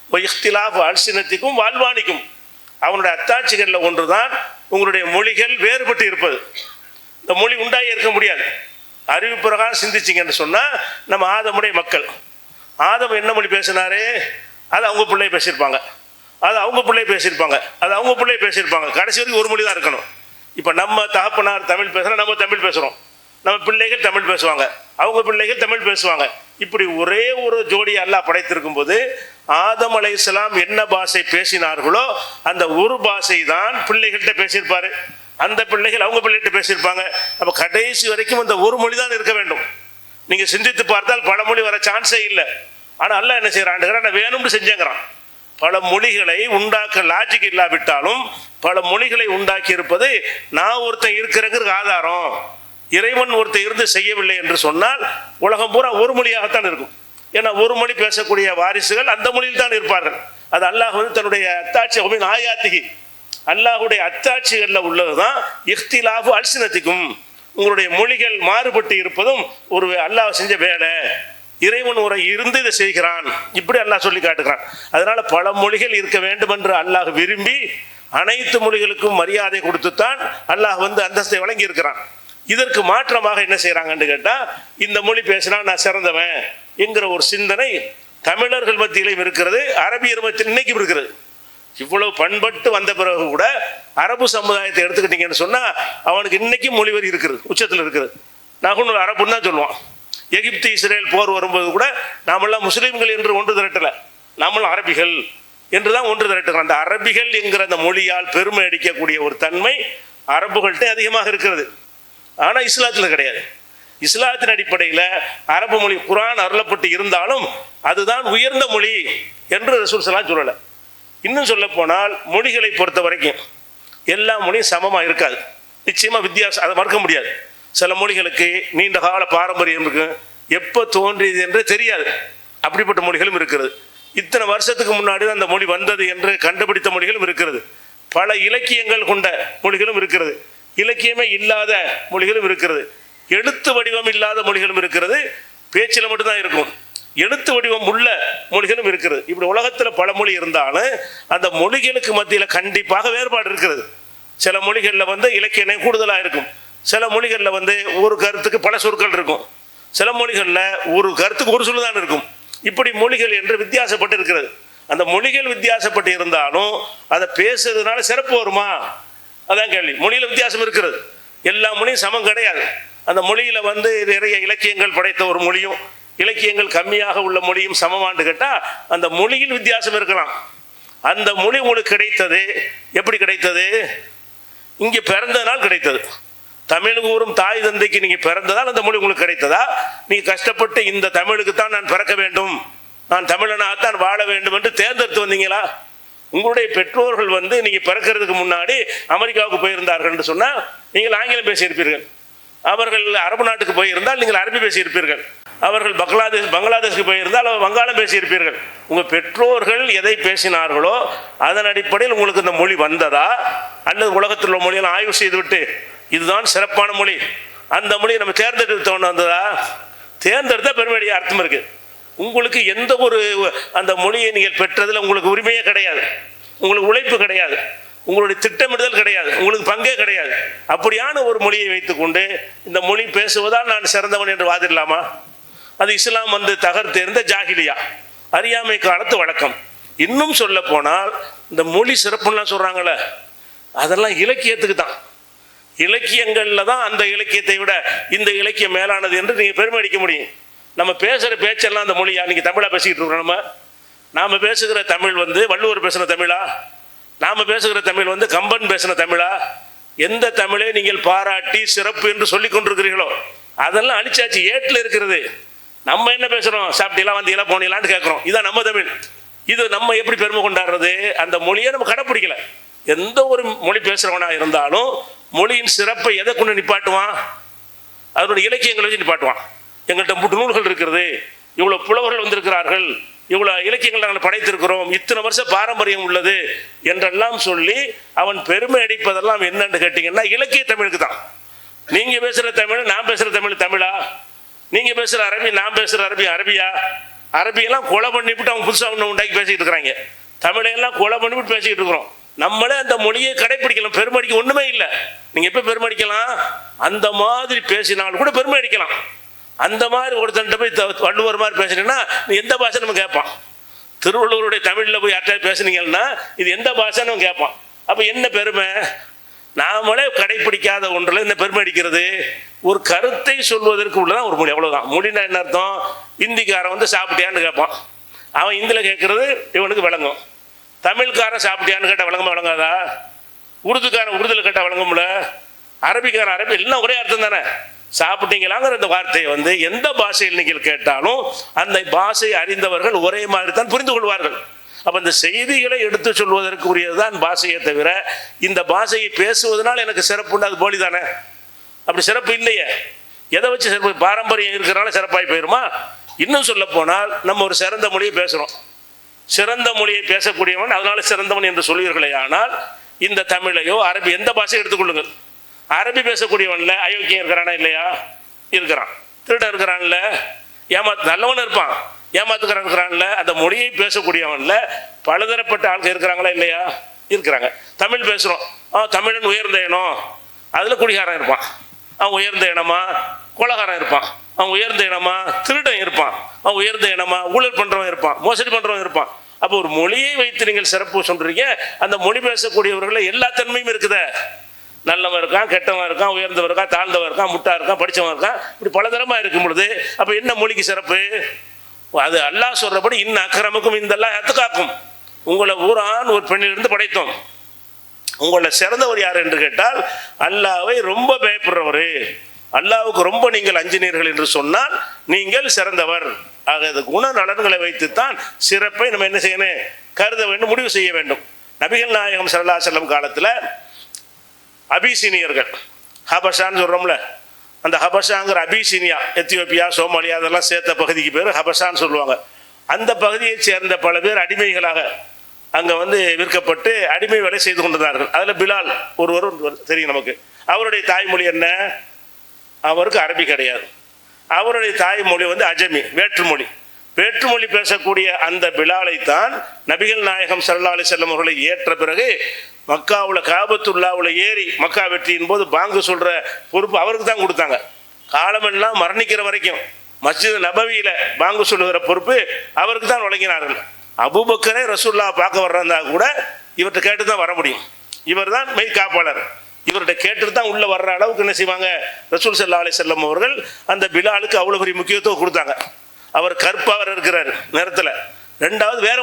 இஃப்திலாஃப் அல்சினத்திக்கும் வாழ்வானிக்கும், அவனுடைய அத்தாட்சிகளில் ஒன்றுதான் உங்களுடைய மொழிகள் வேறுபட்டு இருப்பது. இந்த மொழி உண்டாகி இருக்க முடியாது. அறிவு பிரகாரம் சிந்திச்சிங்கன்னு சொன்னால் நம்ம ஆதமுடைய மக்கள், ஆதம் என்ன மொழி பேசினாரு? அது அவங்க பிள்ளை பேசியிருப்பாங்க, அது அவங்க பிள்ளை பேசியிருப்பாங்க, அது அவங்க பிள்ளை பேசியிருப்பாங்க. கடைசி வரைக்கும் ஒரு மொழி தான் இருக்கணும். இப்போ நம்ம தகப்பனார் தமிழ் பேசுகிறோம், நம்ம தமிழ் பேசுகிறோம், நம்ம பிள்ளைகள் தமிழ் பேசுவாங்க, அவங்க பிள்ளைகள் தமிழ் பேசுவாங்க. இப்படி ஒரே ஒரு ஜோடி அல்லாஹ் படைத்திருக்கும் போது ஆதம் அலைஹிஸ்ஸலாம் என்ன பாஷை பேசினார்களோ அந்த ஒரு பாஷை தான் பிள்ளைகள்கிட்ட பேசியிருப்பாரு, அந்த பிள்ளைகள் அவங்க பிள்ளைகிட்ட பேசியிருப்பாங்க. அப்போ கடைசி வரைக்கும் அந்த ஒரு மொழி தான் இருக்க வேண்டும். நீங்கள் சிந்தித்து பார்த்தால் பல மொழி வர சான்ஸே இல்லை. ஆனால் அல்லாஹ் என்ன செய்கிறான்? நான் வேணும்னு செஞ்சேங்கிறான். பல மொழிகளை உண்டாக்க லாஜிக் இல்லாவிட்டாலும் பல மொழிகளை உண்டாக்கி இருப்பது நான் ஒருத்தன் இருக்கிறேங்கிற ஆதாரம். இறைவன் ஒருத்தர் இருந்து செய்யவில்லை என்று சொன்னால் உலகம் பூரா ஒரு மொழியாகத்தான் இருக்கும். ஏன்னா ஒரு மொழி பேசக்கூடிய வாரிசுகள் அந்த மொழியில் தான் இருப்பார்கள். அது அல்லாஹ் தன்னுடைய அத்தாட்சி ஆயாத்திகி, அல்லாஹுடைய அத்தாட்சிகளில் உள்ளது தான் இஃப்திலாஃபு அல்சினத்திக்கும், உங்களுடைய மொழிகள் மாறுபட்டு இருப்பதும் ஒரு அல்லாஹ் செஞ்ச வேலை. இறைவன் ஒரு இருந்து இதை செய்கிறான், இப்படி அல்லாஹ் சொல்லி காட்டுகிறான். அதனால பல மொழிகள் இருக்க வேண்டும் என்று அல்லாஹ் விரும்பி அனைத்து மொழிகளுக்கும் மரியாதை கொடுத்துத்தான் அல்லாஹ் அந்தஸ்தை வழங்கி இருக்கிறான். இதற்கு மாற்றமாக என்ன செய்யறாங்கன்னு கேட்டா, இந்த மொழி பேசினா நான் சிறந்தவன் என்கிற ஒரு சிந்தனை தமிழர்கள் மத்தியிலும் இருக்கிறது, அரபியர் மத்தியில் இன்னைக்கும் இருக்கிறது. இவ்வளவு பண்பட்டு வந்த பிறகு கூட அரபு சமுதாயத்தை எடுத்துக்கிட்டீங்கன்னு சொன்னா அவனுக்கு இன்னைக்கும் மொழிவரி இருக்குது, உச்சத்தில் இருக்குது. நகுனுல் அரபுன்னு தான் சொல்லுவான். எகிப்து இஸ்ரேல் போர் வரும்போது கூட நாமெல்லாம் முஸ்லீம்கள் என்று ஒன்று திரட்டலை, நாமெல்லாம் அரபிகள் என்று தான் ஒன்று திரட்டுகிறோம். அந்த அரபிகள் என்கிற அந்த மொழியால் பெருமை அடிக்கக்கூடிய ஒரு தன்மை அரபுகள்கிட்ட அதிகமாக இருக்கிறது. ஆனால் இஸ்லாத்தில் கிடையாது. இஸ்லாத்தின் அடிப்படையில் அரபு மொழி குர்ஆன் அருளப்பட்டு இருந்தாலும் அதுதான் உயர்ந்த மொழி என்று ரசூல் ஸல்லல்லாஹு அலைஹி வஸல்லம் சொல்லலை. இன்னும் சொல்ல போனால் மொழிகளை பொறுத்த வரைக்கும் எல்லா மொழியும் சமமாக இருக்காது. நிச்சயமாக வித்தியாசம், அதை மறுக்க முடியாது. சில மொழிகளுக்கு நீண்ட கால பாரம்பரியம் இருக்கு, எப்போ தோன்றியது என்று தெரியாது. அப்படிப்பட்ட மொழிகளும் இருக்கிறது. இத்தனை வருஷத்துக்கு முன்னாடி அந்த மொழி வந்தது என்று கண்டுபிடித்த மொழிகளும் இருக்கிறது. பல இலக்கியங்கள் கொண்ட மொழிகளும் இருக்கிறது, இலக்கியமே இல்லாத மொழிகளும் இருக்கிறது, எழுத்து வடிவம் இல்லாத மொழிகளும் இருக்கிறது, பேச்சில் மட்டும்தான் இருக்கும், எழுத்து வடிவம் உள்ள மொழிகளும் இருக்கிறது. இப்படி உலகத்தில் பல மொழி இருந்தாலும் அந்த மொழிகளுக்கு மத்தியில் கண்டிப்பாக வேறுபாடு இருக்கிறது. சில மொழிகளில் இலக்கியம் கூடுதலாக இருக்கும், சில மொழிகளில் ஒரு கருத்துக்கு பல சொற்கள் இருக்கும், சில மொழிகளில் ஒரு கருத்துக்கு ஒரு சொல்லு தான் இருக்கும். இப்படி மொழிகள் என்று வித்தியாசப்பட்டு இருக்கிறது. அந்த மொழிகள் வித்தியாசப்பட்டு இருந்தாலும் அதை பேசுறதுனால சிறப்பு வருமா? அதான் கேள்வி. மொழியில் வித்தியாசம் இருக்கிறது, எல்லா மொழியும் சமம் கிடையாது. அந்த மொழியில் நிறைய இலக்கியங்கள் படைத்த ஒரு மொழியும் இலக்கியங்கள் கம்மியாக உள்ள மொழியும் சமமானு கேட்டால் அந்த மொழியில் வித்தியாசம் இருக்கலாம். அந்த மொழி உங்களுக்கு கிடைத்தது எப்படி கிடைத்தது? இங்கே பிறந்ததனால் கிடைத்தது. தமிழ் கூறும் தாய் தந்தைக்கு நீங்கள் பிறந்ததால் அந்த மொழி உங்களுக்கு கிடைத்ததா? நீங்கள் கஷ்டப்பட்டு இந்த தமிழுக்கு தான் நான் பிறக்க வேண்டும், நான் தமிழனாகத்தான் வாழ வேண்டும் என்று தேர்ந்தெடுத்து வந்தீங்களா? உங்களுடைய பெற்றோர்கள் நீங்கள் பிறக்கிறதுக்கு முன்னாடி அமெரிக்காவுக்கு போயிருந்தார்கள் என்று சொன்னால் நீங்கள் ஆங்கிலம் பேசியிருப்பீர்கள். அவர்கள் அரபு நாட்டுக்கு போயிருந்தால் நீங்கள் அரபி பேசியிருப்பீர்கள். அவர்கள் பங்களாதேஷுக்கு போயிருந்தால் அவர் வங்காளம் பேசியிருப்பீர்கள். உங்கள் பெற்றோர்கள் எதை பேசினார்களோ அதன் அடிப்படையில் உங்களுக்கு இந்த மொழி வந்ததா, அல்லது உலகத்தில் உள்ள மொழியெல்லாம் ஆய்வு செய்துவிட்டு இதுதான் சிறப்பான மொழி, அந்த மொழியை நம்ம தேர்ந்தெடுத்து வந்ததா? தேர்ந்தெடுத்தால் பெருமையுடைய அர்த்தம் இருக்குது. உங்களுக்கு எந்த ஒரு அந்த மொழியை நீங்கள் பெற்றதில் உங்களுக்கு உரிமையே கிடையாது, உங்களுக்கு உழைப்பு கிடையாது, உங்களுடைய திட்டமிடுதல் கிடையாது, உங்களுக்கு பங்கே கிடையாது. அப்படியான ஒரு மொழியை வைத்துக்கொண்டு இந்த மொழி பேசுவதால் நான் சிறந்தவன் என்று வாதிடலாமா? அது இஸ்லாம் தகர்த்தெறிந்த ஜாகிலியா, அறியாமை காலத்து வழக்கம். இன்னும் சொல்ல போனால் இந்த மொழி சிறப்புலாம் சொல்றாங்களே, அதெல்லாம் இலக்கியத்துக்கு தான். இலக்கியங்களில் தான் அந்த இலக்கியத்தை விட இந்த இலக்கியம் மேலானது என்று நீங்கள் பெருமை அடிக்க முடியும். நம்ம பேசுகிற பேச்செல்லாம் அந்த மொழியா? நீங்கள் தமிழாக பேசிக்கிட்டு இருக்கிறோம். நாம் பேசுகிற தமிழ் வள்ளுவர் பேசின தமிழா? நாம் பேசுகிற தமிழ் கம்பன் பேசின தமிழா? எந்த தமிழை நீங்கள் பாராட்டி சிறப்பு என்று சொல்லி கொண்டிருக்கிறீர்களோ அதெல்லாம் அழிச்சாச்சு, ஏட்டில் இருக்கிறது. நம்ம என்ன பேசுகிறோம்? சாப்பிட்டீங்களா, வந்தீங்களா, போனீங்களான்னு கேட்குறோம். இதான் நம்ம தமிழ். இது நம்ம எப்படி பெருமை கொண்டாடுறது? அந்த மொழியை நம்ம கடைப்பிடிக்கல. எந்த ஒரு மொழி பேசுகிறவனா இருந்தாலும் மொழியின் சிறப்பை எதை கொண்டு நிப்பாட்டுவான்? அதனுடைய இலக்கியங்களை வச்சு நிப்பாட்டுவான். எங்கள்கிட்ட 3 நூல்கள் இருக்கிறது, இவ்வளோ புலவர்கள் வந்திருக்கிறார்கள், இவ்வளோ இலக்கியங்கள் நாங்கள் படைத்திருக்கிறோம், இத்தனை வருஷம் பாரம்பரியம் உள்ளது என்றெல்லாம் சொல்லி அவன் பெருமை அடிப்பதெல்லாம் என்னன்னு கேட்டிங்கன்னா இலக்கிய தமிழுக்கு தான். நீங்கள் பேசுகிற தமிழ் நான் பேசுகிற தமிழ் தமிழா? நீங்கள் பேசுகிற அரபி நான் பேசுகிற அரபி அரபியா? அரபியெல்லாம் கொலை பண்ணிவிட்டு அவங்க புதுசாக ஒன்று உண்டாக்கி பேசிக்கிட்டு இருக்கிறாங்க. தமிழையெல்லாம் கொலை பண்ணிவிட்டு பேசிக்கிட்டு இருக்கிறோம். நம்மளே அந்த மொழியை கடைப்பிடிக்கலாம். பெருமடிக்க ஒன்றுமே இல்லை. நீங்கள் எப்போ பெருமடிக்கலாம்? அந்த மாதிரி பேசினாலும் கூட பெருமை அடிக்கலாம். அந்த மாதிரி ஒருத்தன்ட்ட போய் வள்ளுவர் மாதிரி பேசுனீங்கன்னா நீ எந்த பாஷை நம்ம கேட்பான். திருவள்ளுவருடைய தமிழில் போய் யார்ட்டாவது பேசுனீங்கன்னா இது எந்த பாஷைன்னு கேட்பான். அப்போ என்ன பெருமை? நாமளே கடைப்பிடிக்காத ஒன்றில் என்ன பெருமை அடிக்கிறது? ஒரு கருத்தை சொல்வதற்கு உள்ளதான் ஒரு மொழி, அவ்வளோதான். மொழினா என்ன அர்த்தம்? இந்திக்காரன் சாப்பிட்டியான்னு கேட்பான், அவன் இந்தியில் கேட்கறது இவனுக்கு விளங்கும். தமிழ்காரன் சாப்பிட்டியான்னு கேட்டால் விளங்குமா விளங்காதா? உருதுக்காரன் உருதுல கேட்டால் விளங்கும்ல? அரபிக்காரன் அரபி எல்லாம் ஒரே அர்த்தம் தானே. சாப்பிட்டீங்களாங்கிற இந்த வார்த்தையை எந்த பாஷையில் நீங்கள் கேட்டாலும் அந்த பாஷை அறிந்தவர்கள் ஒரே மாதிரி தான் புரிந்து கொள்வார்கள். அப்போ இந்த செய்திகளை எடுத்து சொல்வதற்கு உரியதுதான் பாஷையை தவிர இந்த பாஷையை பேசுவதனால் எனக்கு சிறப்புண்டு அது போலி தானே. அப்படி சிறப்பு இல்லையே. எதை வச்சு சிறப்பு? பாரம்பரியம் இருக்கிறனால சிறப்பாகி போயிருமா? இன்னும் சொல்ல போனால் நம்ம ஒரு சிறந்த மொழியை பேசுகிறோம், சிறந்த மொழியை பேசக்கூடியவன் அதனால சிறந்தவன் என்று சொல்வீர்களே. ஆனால் இந்த தமிழையோ அரபி எந்த பாஷையை எடுத்துக்கொள்ளுங்கள், அரபி பேசக்கூடியவன்ல அயோக்கியம் இருக்கிறானா இல்லையா? இருக்கிறான். திருடன் இருக்கிறான்ல, நல்லவன் இருப்பான், ஏமாத்துக்கிறான் இருக்கிறான்ல. அந்த மொழியை பேசக்கூடியவன்ல பலதரப்பட்ட ஆட்கள் இருக்கிறாங்களா இல்லையா? இருக்கிறாங்க. தமிழ் பேசுகிறோம், தமிழன் உயர்ந்த இனம், அதில் குடிகாரன் இருப்பான், அவன் உயர்ந்த இனமா? கொலகாரன் இருப்பான், அவன் உயர்ந்த இனமா? திருடன் இருப்பான், அவன் உயர்ந்த இனமா? ஊழல் பண்ணுறவன் இருப்பான், மோசடி பண்ணுறவன் இருப்பான். அப்போ ஒரு மொழியை வைத்து நீங்கள் சிறப்பு சொல்றீங்க. அந்த மொழி பேசக்கூடியவர்கள் எல்லா தன்மையும் இருக்குதே. நல்லவன் இருக்கான், கெட்டவன் இருக்கான், உயர்ந்தவன் இருக்கான், தாழ்ந்தவன் இருக்கான், முட்டா இருக்கான், படித்தவன் இருக்கான், இப்படி பலதரமாக இருக்கும் பொழுது அப்போ என்ன மொழிக்கு சிறப்பு? அது அல்லாஹ் சொல்றபடி அக்கிரமக்கும் இந்தெல்லாம் அத்துக்காக்கும். உங்களை ஊரான் ஒரு பெண்ணிலிருந்து படைத்தோம். உங்களை சிறந்தவர் யார் என்று கேட்டால் அல்லாஹ்வை ரொம்ப பயப்படுறவர், அல்லாஹ்வுக்கு ரொம்ப நீங்கள் அஞ்சினீர்கள் என்று சொன்னால் நீங்கள் சிறந்தவர். ஆக இந்த குண நலன்களை வைத்துத்தான் சிறப்பை நம்ம என்ன செய்யணும்? கருத வேண்டும், முடிவு செய்ய வேண்டும். நபிகள் நாயகம் ஸல்லல்லாஹு அலைஹி வஸல்லம் காலத்தில் அபிசீனியர்கள், ஹபஷான்னு சொல்கிறோம்ல, அந்த ஹபஷாங்கிற அபிசீனியா, எத்தியோப்பியா, சோமாலியா அதெல்லாம் சேர்த்த பகுதிக்கு பேர் ஹபஷான்னு சொல்லுவாங்க. அந்த பகுதியை சேர்ந்த பல பேர் அடிமைகளாக அங்கே விற்கப்பட்டு அடிமை வேலை செய்து கொண்டிருந்தார்கள். அதில் பிலால் ஒருவர் தெரியும் நமக்கு. அவருடைய தாய்மொழி என்ன? அவருக்கு அரபி கிடையாது. அவருடைய தாய்மொழி அஜமி, வேற்றுமொழி. வேற்றுமொழி பேசக்கூடிய அந்த பிலாலை தான் நபிகள் நாயகம் ஸல்லல்லாஹு அலைஹி வஸல்லம் அவர்களை ஏற்ற பிறகு மக்காவில் காபத்துல்லாவில் ஏறி மக்கா வெற்றியின் போது பாங்கு சொல்கிற பொறுப்பு அவருக்கு தான் கொடுத்தாங்க. காலமெல்லாம் மரணிக்கிற வரைக்கும் மஸ்ஜித் நபவியில் பாங்கு சொல்லுகிற பொறுப்பு அவருக்கு தான் வழங்கினார்கள். அபூபக்கரே ரசூல்லா பார்க்க வர்றதா கூட இவர்கிட்ட கேட்டு தான் வர முடியும். இவர் தான் மெய் காப்பாளர். இவர்கிட்ட கேட்டு தான் உள்ளே வர்ற அளவுக்கு என்ன செய்வாங்க? ரசூல் ஸல்லல்லாஹு அலைஹி வஸல்லம் அவர்கள் அந்த பிலாலுக்கு அவ்வளோ பெரிய முக்கியத்துவம் கொடுத்தாங்க. அவர் கற்பாவர் இருக்கிறார் நேரத்தில். ரெண்டாவது வேற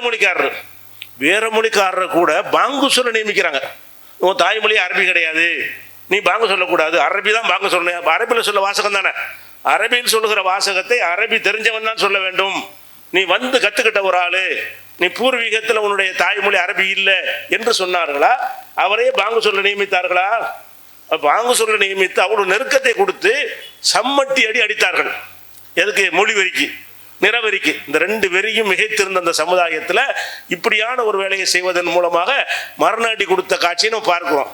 மொழிக்காரர் கூட பாங்கு சொல்ல நியமிக்கிறாங்க. உன் தாய்மொழி அரபி கிடையாது, நீ பாங்கு சொல்லக்கூடாது, அரபி தான் பாங்கு சொல்லணும். அரபியில் சொல்ல வாசகம் தானே, அரபியில் சொல்லுகிற வாசகத்தை அரபி தெரிஞ்சவன் தான் சொல்ல வேண்டும். நீ வந்து கற்றுக்கிட்ட ஒரு ஆள், நீ பூர்வீகத்தில் உன்னுடைய தாய்மொழி அரபி இல்லை என்று சொன்னார்களா? அவரே பாங்கு சொல்ல நியமித்தார்களா? பாங்கு சொல்ல நியமித்து அவ்வளோ நெருக்கத்தை கொடுத்து சம்மட்டி அடி அடித்தார்கள். எதுக்கு? மொழி வெறிக்கு, நிறவெறிக்கு. இந்த ரெண்டு வெறியும் மிகைத்திருந்த அந்த சமுதாயத்தில் இப்படியான ஒரு வேலையை செய்வதன் மூலமாக மரணஅடி கொடுத்த காட்சியை நம்ம பார்க்கிறோம்.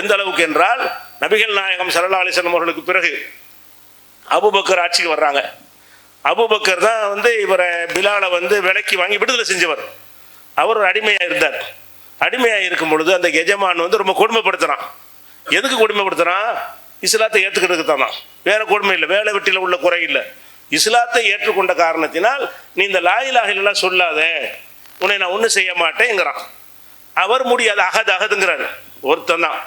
எந்த அளவுக்கு என்றால், நபிகள் நாயகம் ஸல்லல்லாஹு அலைஹி வஸல்லம் அவர்களுக்கு பிறகு அபூபக்கர் ஆட்சிக்கு வர்றாங்க. அபூபக்கர் தான் இவரை பிலாலை விலைக்கு வாங்கி விடுதலை செஞ்சவர். அவர் ஒரு அடிமையாக இருந்தார். அடிமையாக இருக்கும் பொழுது அந்த எஜமான் ரொம்ப கொடுமைப்படுத்துகிறான். எதுக்கு கொடுமைப்படுத்துகிறான்? இஸ்லாத்தை ஏற்றுக்கிறதுக்கு தானா, வேற கொடுமை இல்லை, வேலை வெட்டியில் உள்ள குறை இல்லை. இஸ்லாத்தை ஏற்றுக்கொண்ட காரணத்தினால் நீ இந்த லா இலாஹ இல்லல்லாஹ் சொல்லாத, உன்னை நான் ஒன்றும் செய்ய மாட்டேங்கிறான். அவர் முடியாது, அகதுங்கிறாரு. ஒருத்தன் தான்,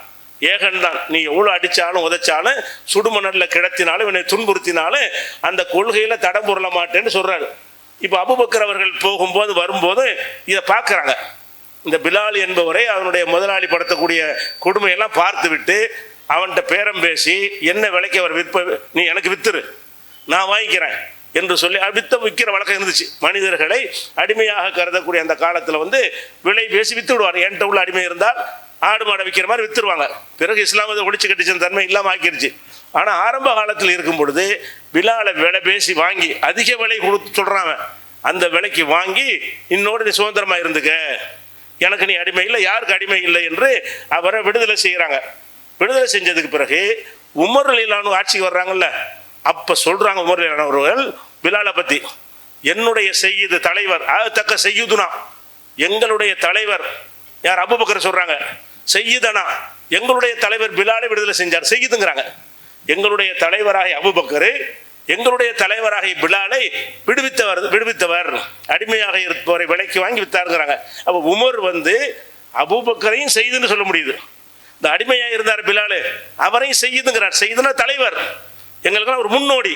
ஏகன் தான். நீ எவ்வளோ அடித்தாலும் உதைச்சாலும் சுடுமணலில் கிடத்தினாலும் இவனை துன்புறுத்தினாலும் அந்த கொள்கையில் தடம் புரள மாட்டேன்னு சொல்கிறாரு. இப்போ அபூபக்கர் அவர்கள் போகும்போது வரும்போது இதை பார்க்குறாங்க. இந்த பிலால் என்பவரை அவனுடைய முதலாளி படுத்தக்கூடிய கொடுமையெல்லாம் பார்த்து விட்டு அவன்கிட்ட பேரம் பேசி என்ன விலைக்கு அவர் நீ எனக்கு வித்துரு, நான் வாங்கிக்கிறேன் என்று சொல்லி விற்கிற வழக்கம் இருந்துச்சு. மனிதர்களை அடிமையாக கருதக்கூடிய அந்த காலத்தில் விலை பேசி வித்து விடுவார். என்கிட்ட உள்ள அடிமை இருந்தால் ஆடு மாடை விற்கிற மாதிரி வித்துருவாங்க. பிறகு இஸ்லாம் ஒழிச்சு கட்டிச்ச தன்மை இல்லாமல் ஆக்கிருச்சு. ஆனால் ஆரம்ப காலத்தில் இருக்கும் பொழுது பிலாலை விலை பேசி வாங்கி அதிக விலை கொடுத்து சொல்கிறாங்க. அந்த விலைக்கு வாங்கி இன்னோடு நீ சுதந்திரமாக இருந்துக்க, எனக்கு நீ அடிமை இல்லை, யாருக்கு அடிமை இல்லை என்று அவரை விடுதலை செய்கிறாங்க. விடுதலை செஞ்சதுக்கு பிறகு உமர் ரலியல்லாஹு அன்ஹு ஆட்சிக்கு வர்றாங்கல்ல, அப்போ சொல்கிறாங்க உமர் ரலியல்லாஹு அன்ஹு அவர்கள் பிலாலை பற்றி, என்னுடைய செய்யுது தலைவர் தக்க செய்யுதுனா, எங்களுடைய தலைவர் யார்? அபூபக்கர் சொல்கிறாங்க, செய்யுதனா எங்களுடைய தலைவர் பிலாலை விடுதலை செஞ்சார், செய்யுதுங்கிறாங்க. எங்களுடைய தலைவராக அபூபக்கர், எங்களுடைய தலைவராக பிலாலை விடுவித்தவர் அடிமையாக இருப்பவரை விலைக்கு வாங்கி வித்தாருங்கிறாங்க. அப்போ உமர் அபூபக்கரையும் செய்துன்னு சொல்ல முடியுது. இந்த அடிமையாக இருந்தார் பிலாலு, அவரையும் செய்யுதுங்கிறார். செய்யுதுன்னா தலைவர், எங்களுக்கெல்லாம் ஒரு முன்னோடி.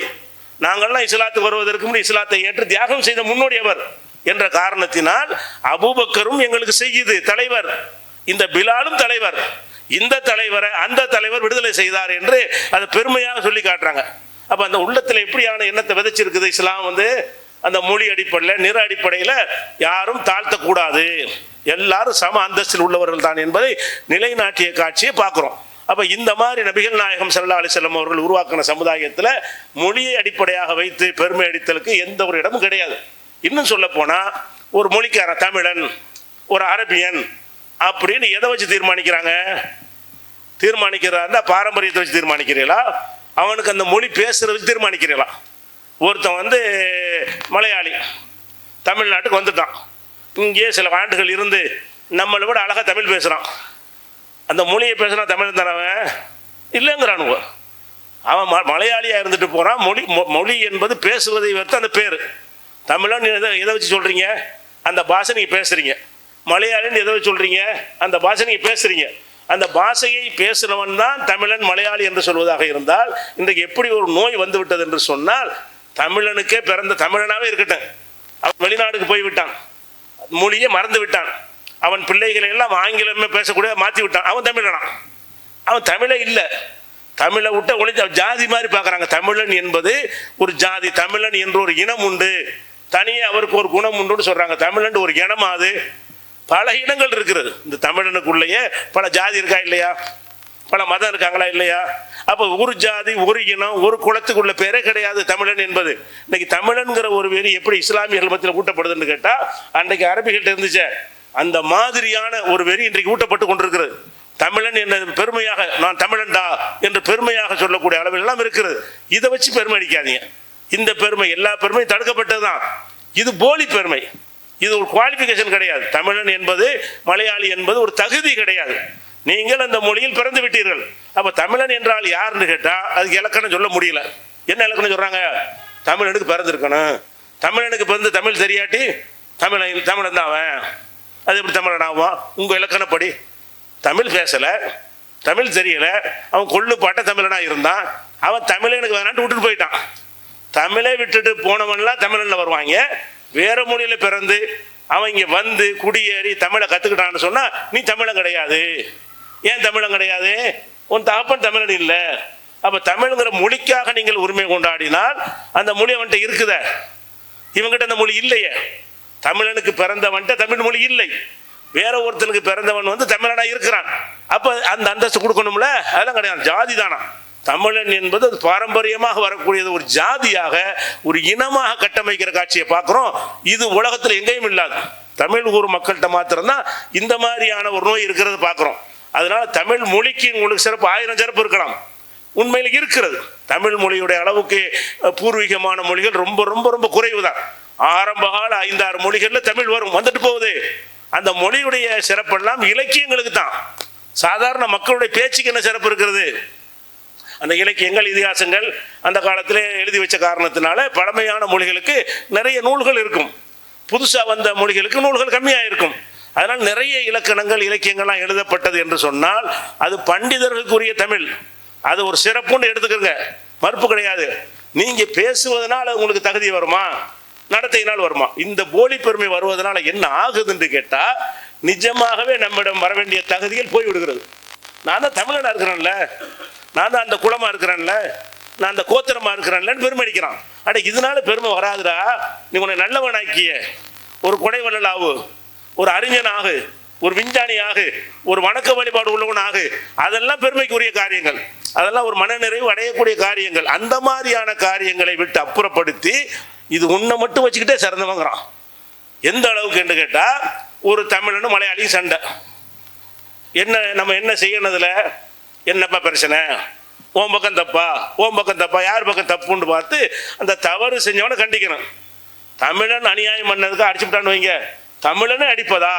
நாங்கள்லாம் இஸ்லாத்துக்கு வருவதற்கு முன்னாடி இஸ்லாத்தை ஏற்று தியாகம் செய்த முன்னோடி அவர் என்ற காரணத்தினால் அபூபக்கரும் எங்களுக்கு செய்யுது தலைவர், இந்த பிலாலும் தலைவர். இந்த தலைவரை அந்த தலைவர் விடுதலை செய்தார் என்று அதை பெருமையாக சொல்லி காட்டுறாங்க. அப்போ அந்த உள்ளத்தில் எப்படியான எண்ணத்தை விதைச்சிருக்குது இஸ்லாம்? அந்த மொழி அடிப்படையில், நிற அடிப்படையில் யாரும் தாழ்த்தக்கூடாது, எல்லாரும் சம அந்தஸ்தில் உள்ளவர்கள் தான் என்பதை நிலைநாட்டிய காட்சியை பார்க்குறோம். அப்போ இந்த மாதிரி நபிகள் நாயகம் ஸல்லல்லாஹு அலைஹி வஸல்லம் அவர்கள் உருவாக்கின சமுதாயத்தில் மொழியை அடிப்படையாக வைத்து பெருமை அடித்தலுக்கு எந்த ஒரு இடமும் கிடையாது. இன்னும் சொல்ல போனால் ஒரு மொழிக்காரன், தமிழன், ஒரு அரபியன் அப்படின்னு எதை வச்சு தீர்மானிக்கிறாங்க? தீர்மானிக்கிறாருன்னா பாரம்பரியத்தை வச்சு தீர்மானிக்கிறீங்களா? அவனுக்கு அந்த மொழி பேசுகிறத வச்சு தீர்மானிக்கிறீங்களா? ஒருத்தன் மலையாளி தமிழ்நாட்டுக்கு வந்துட்டான், இங்கேயே சில ஆண்டுகள் இருந்து நம்மளை விட அழகாக தமிழ் பேசுகிறான். அந்த மொழியை பேசுகிறான், தமிழ் தானவன் இல்லைங்கிறானுவ. அவன் மலையாளியாக இருந்துட்டு போகிறான். மொழி என்பது பேசுவதை வைத்து அந்த பேர். தமிழன் எதை வச்சு சொல்கிறீங்க? அந்த பாஷை நீங்கள் பேசுகிறீங்க. மலையாளின்னு எதை வச்சு சொல்கிறீங்க? அந்த பாஷை நீங்கள் பேசுகிறீங்க. அந்த பாஷையை பேசுகிறவன் தான் தமிழன், மலையாளி என்று சொல்வதாக இருந்தால் இன்றைக்கு எப்படி ஒரு நோய் வந்துவிட்டது என்று சொன்னால், தமிழனுக்கே பிறந்த தமிழனாகவே இருக்கட்டும், அவன் வெளிநாடுக்கு போய்விட்டான், மொழியை மறந்து விட்டான், அவன் பிள்ளைகளை எல்லாம் ஆங்கிலமே பேசக்கூடிய மாற்றி விட்டான், அவன் தமிழனா? அவன் தமிழே இல்லை. தமிழை விட்ட ஒழிஞ்ச ஜாதி மாதிரி பார்க்குறாங்க. தமிழன் என்பது ஒரு ஜாதி, தமிழன் என்று ஒரு இனம் உண்டு, தனியே அவருக்கு ஒரு குணம் உண்டுன்னு சொல்கிறாங்க. தமிழன் ஒரு இனமா? அது பல இனங்கள் இருக்கிறது. இந்த தமிழனுக்குள்ளேயே பல ஜாதி இருக்கா இல்லையா? பல மதம் இருக்காங்களா இல்லையா? அப்போ ஒரு ஜாதி, ஒரு இனம், ஒரு குலத்துக்குள்ள பேரே கிடையாது தமிழன் என்பது. இன்னைக்கு தமிழன்கிற ஒரு பேர் எப்படி இஸ்லாமியர்கள் மத்தியில் ஊட்டப்படுதுன்னு கேட்டால், அன்றைக்கு அரபிகள்கிட்ட இருந்துச்சு அந்த மாதிரியான ஒரு வெறி இன்றைக்கு ஊட்டப்பட்டு கொண்டிருக்கிறது. தமிழன் என்ன பெருமையாக, நான் தமிழன்டா என்று பெருமையாக சொல்லக்கூடிய அளவில் எல்லாம் இருக்கிறது. இதை வச்சு பெருமை அடிக்காதீங்க. இந்த பெருமை, எல்லா பெருமையும் தடுக்கப்பட்டது தான். இது போலி பெருமை, இது ஒரு குவாலிஃபிகேஷன் கிடையாது. தமிழன் என்பது, மலையாளி என்பது ஒரு தகுதி கிடையாது. நீங்கள் அந்த மொழியில் பிறந்து விட்டீர்கள். அப்போ தமிழன் என்றால் யாருன்னு கேட்டால் அதுக்கு இலக்கணம் சொல்ல முடியல. என்ன இலக்கணம் சொல்கிறாங்க? தமிழனுக்கு பிறந்திருக்கணும். தமிழனுக்கு பிறந்து தமிழ் தெரியாட்டி தமிழன் தான் அவன். அது எப்படி தமிழன் ஆகும்? உங்கள் இலக்கணப்படி தமிழ் பேசலை, தமிழ் தெரியலை, அவன் கொள்ளு பாட்ட தமிழனாக இருந்தான், அவன் தமிழனுக்கு வேணான்ட்டு விட்டுட்டு போயிட்டான். தமிழை விட்டுட்டு போனவன்லாம் தமிழனில் வருவாங்க. வேறு மொழியில் பிறந்து அவன் இங்கே வந்து குடியேறி தமிழை கற்றுக்கிட்டான்னு சொன்னால் நீ தமிழன் கிடையாது. ஏன் தமிழன் கிடையாது? உன் தகப்பன் தமிழன் இல்லை. அப்போ தமிழ்ங்கிற மொழிக்காக நீங்கள் உரிமை கொண்டாடினால் அந்த மொழி அவன்கிட்ட இருக்குத. இவங்கிட்ட அந்த மொழி இல்லையே. தமிழனுக்கு பிறந்தவன்ட்ட தமிழ் மொழி இல்லை, வேற ஒருத்தனுக்கு பிறந்தவன் வந்து தமிழனா இருக்கிறான். அப்ப அந்த அந்தஸ்து கொடுக்கணும்ல, அதெல்லாம் கிடையாது. ஜாதி தானா தமிழன் என்பது அது பாரம்பரியமாக வரக்கூடியது, ஒரு ஜாதியாக ஒரு இனமாக கட்டமைக்கிற காட்சியை பார்க்கிறோம். இது உலகத்தில் எங்கேயும் இல்லாது, தமிழ் ஊர் மக்கள்கிட்ட மாத்திரம்தான் இந்த மாதிரியான ஒரு நோய் இருக்கிறது பார்க்கிறோம். அதனால தமிழ் மொழிக்கு உங்களுக்கு சிறப்பு 1000 சிறப்பு இருக்கலாம், உண்மையில் இருக்கிறது. தமிழ் மொழியுடைய அளவுக்கு பூர்வீகமான மொழிகள் ரொம்ப ரொம்ப ரொம்ப குறைவு தான். ஆரம்ப கால 5-6 மொழிகள்ல தமிழ் வரும், வந்துட்டு போகுது. அந்த மொழியுடைய சிறப்பெல்லாம் இலக்கியங்களுக்கு தான். சாதாரண மக்களுடைய பேச்சுக்கு என்ன சிறப்பு இருக்கிறது? அந்த இலக்கியங்கள் இதிகாசங்கள் அந்த காலத்திலே எழுதி வச்ச காரணத்தினால பழமையான மொழிகளுக்கு நிறைய நூல்கள் இருக்கும், புதுசாக வந்த மொழிகளுக்கு நூல்கள் கம்மியாக இருக்கும். அதனால் நிறைய இலக்கணங்கள் இலக்கியங்கள்லாம் எழுதப்பட்டது என்று சொன்னால் அது பண்டிதர்களுக்குரிய தமிழ், அது ஒரு சிறப்புன்னு எடுத்துக்கிறங்க, மறுப்பு கிடையாது. நீங்க பேசுவதனால உங்களுக்கு தகுதி வருமா, நடத்தையினால் வருமா? இந்த போலி பெருமை வருவதனால என்ன ஆகுதுன்னு கேட்டா, நிஜமாகவே நம்மிடம் வர வேண்டிய தகுதியில் போய் விடுகிறது. நான் தான் தமிழனா இருக்கிறேன்ல, நான் தான் அந்த குலமா இருக்கிறேன்ல, நான் அந்த கோத்திரமா இருக்கிறேன்லன்னு பெருமை அடிக்கிறான். அட இதனால பெருமை வராதுடா. நீ உன்னை நல்லவனாக்கிய, ஒரு கொடைவள்ளல் ஆகு, ஒரு அறிஞன் ஆகு, ஒரு விஞ்ஞானி ஆகு, ஒரு வணக்க வழிபாடு உள்ளவன் ஆகு. அதெல்லாம் பெருமைக்குரிய காரியங்கள், அதெல்லாம் ஒரு மனநிறைவு அடையக்கூடிய காரியங்கள். அந்த மாதிரியான காரியங்களை விட்டு அப்புறப்படுத்தி இது உன்னை மட்டும் வச்சுக்கிட்டே சிறந்தவங்கிறான். எந்த அளவுக்கு என்று கேட்டா, ஒரு தமிழனும் மலையாளியும் சண்டை. என்ன நம்ம என்ன செய்யணுதுல, என்னப்பா பிரச்சனை, ஓம் பக்கம் தப்பா, ஓம் பக்கம் தப்பா, யார் பக்கம் தப்புன்னு பார்த்து அந்த தவறு செஞ்சவனை கண்டிக்கணும். தமிழன் அநியாயம் பண்ணதுக்கு அடிச்சுட்டான்னு வைங்க, தமிழனை அடிப்பதா?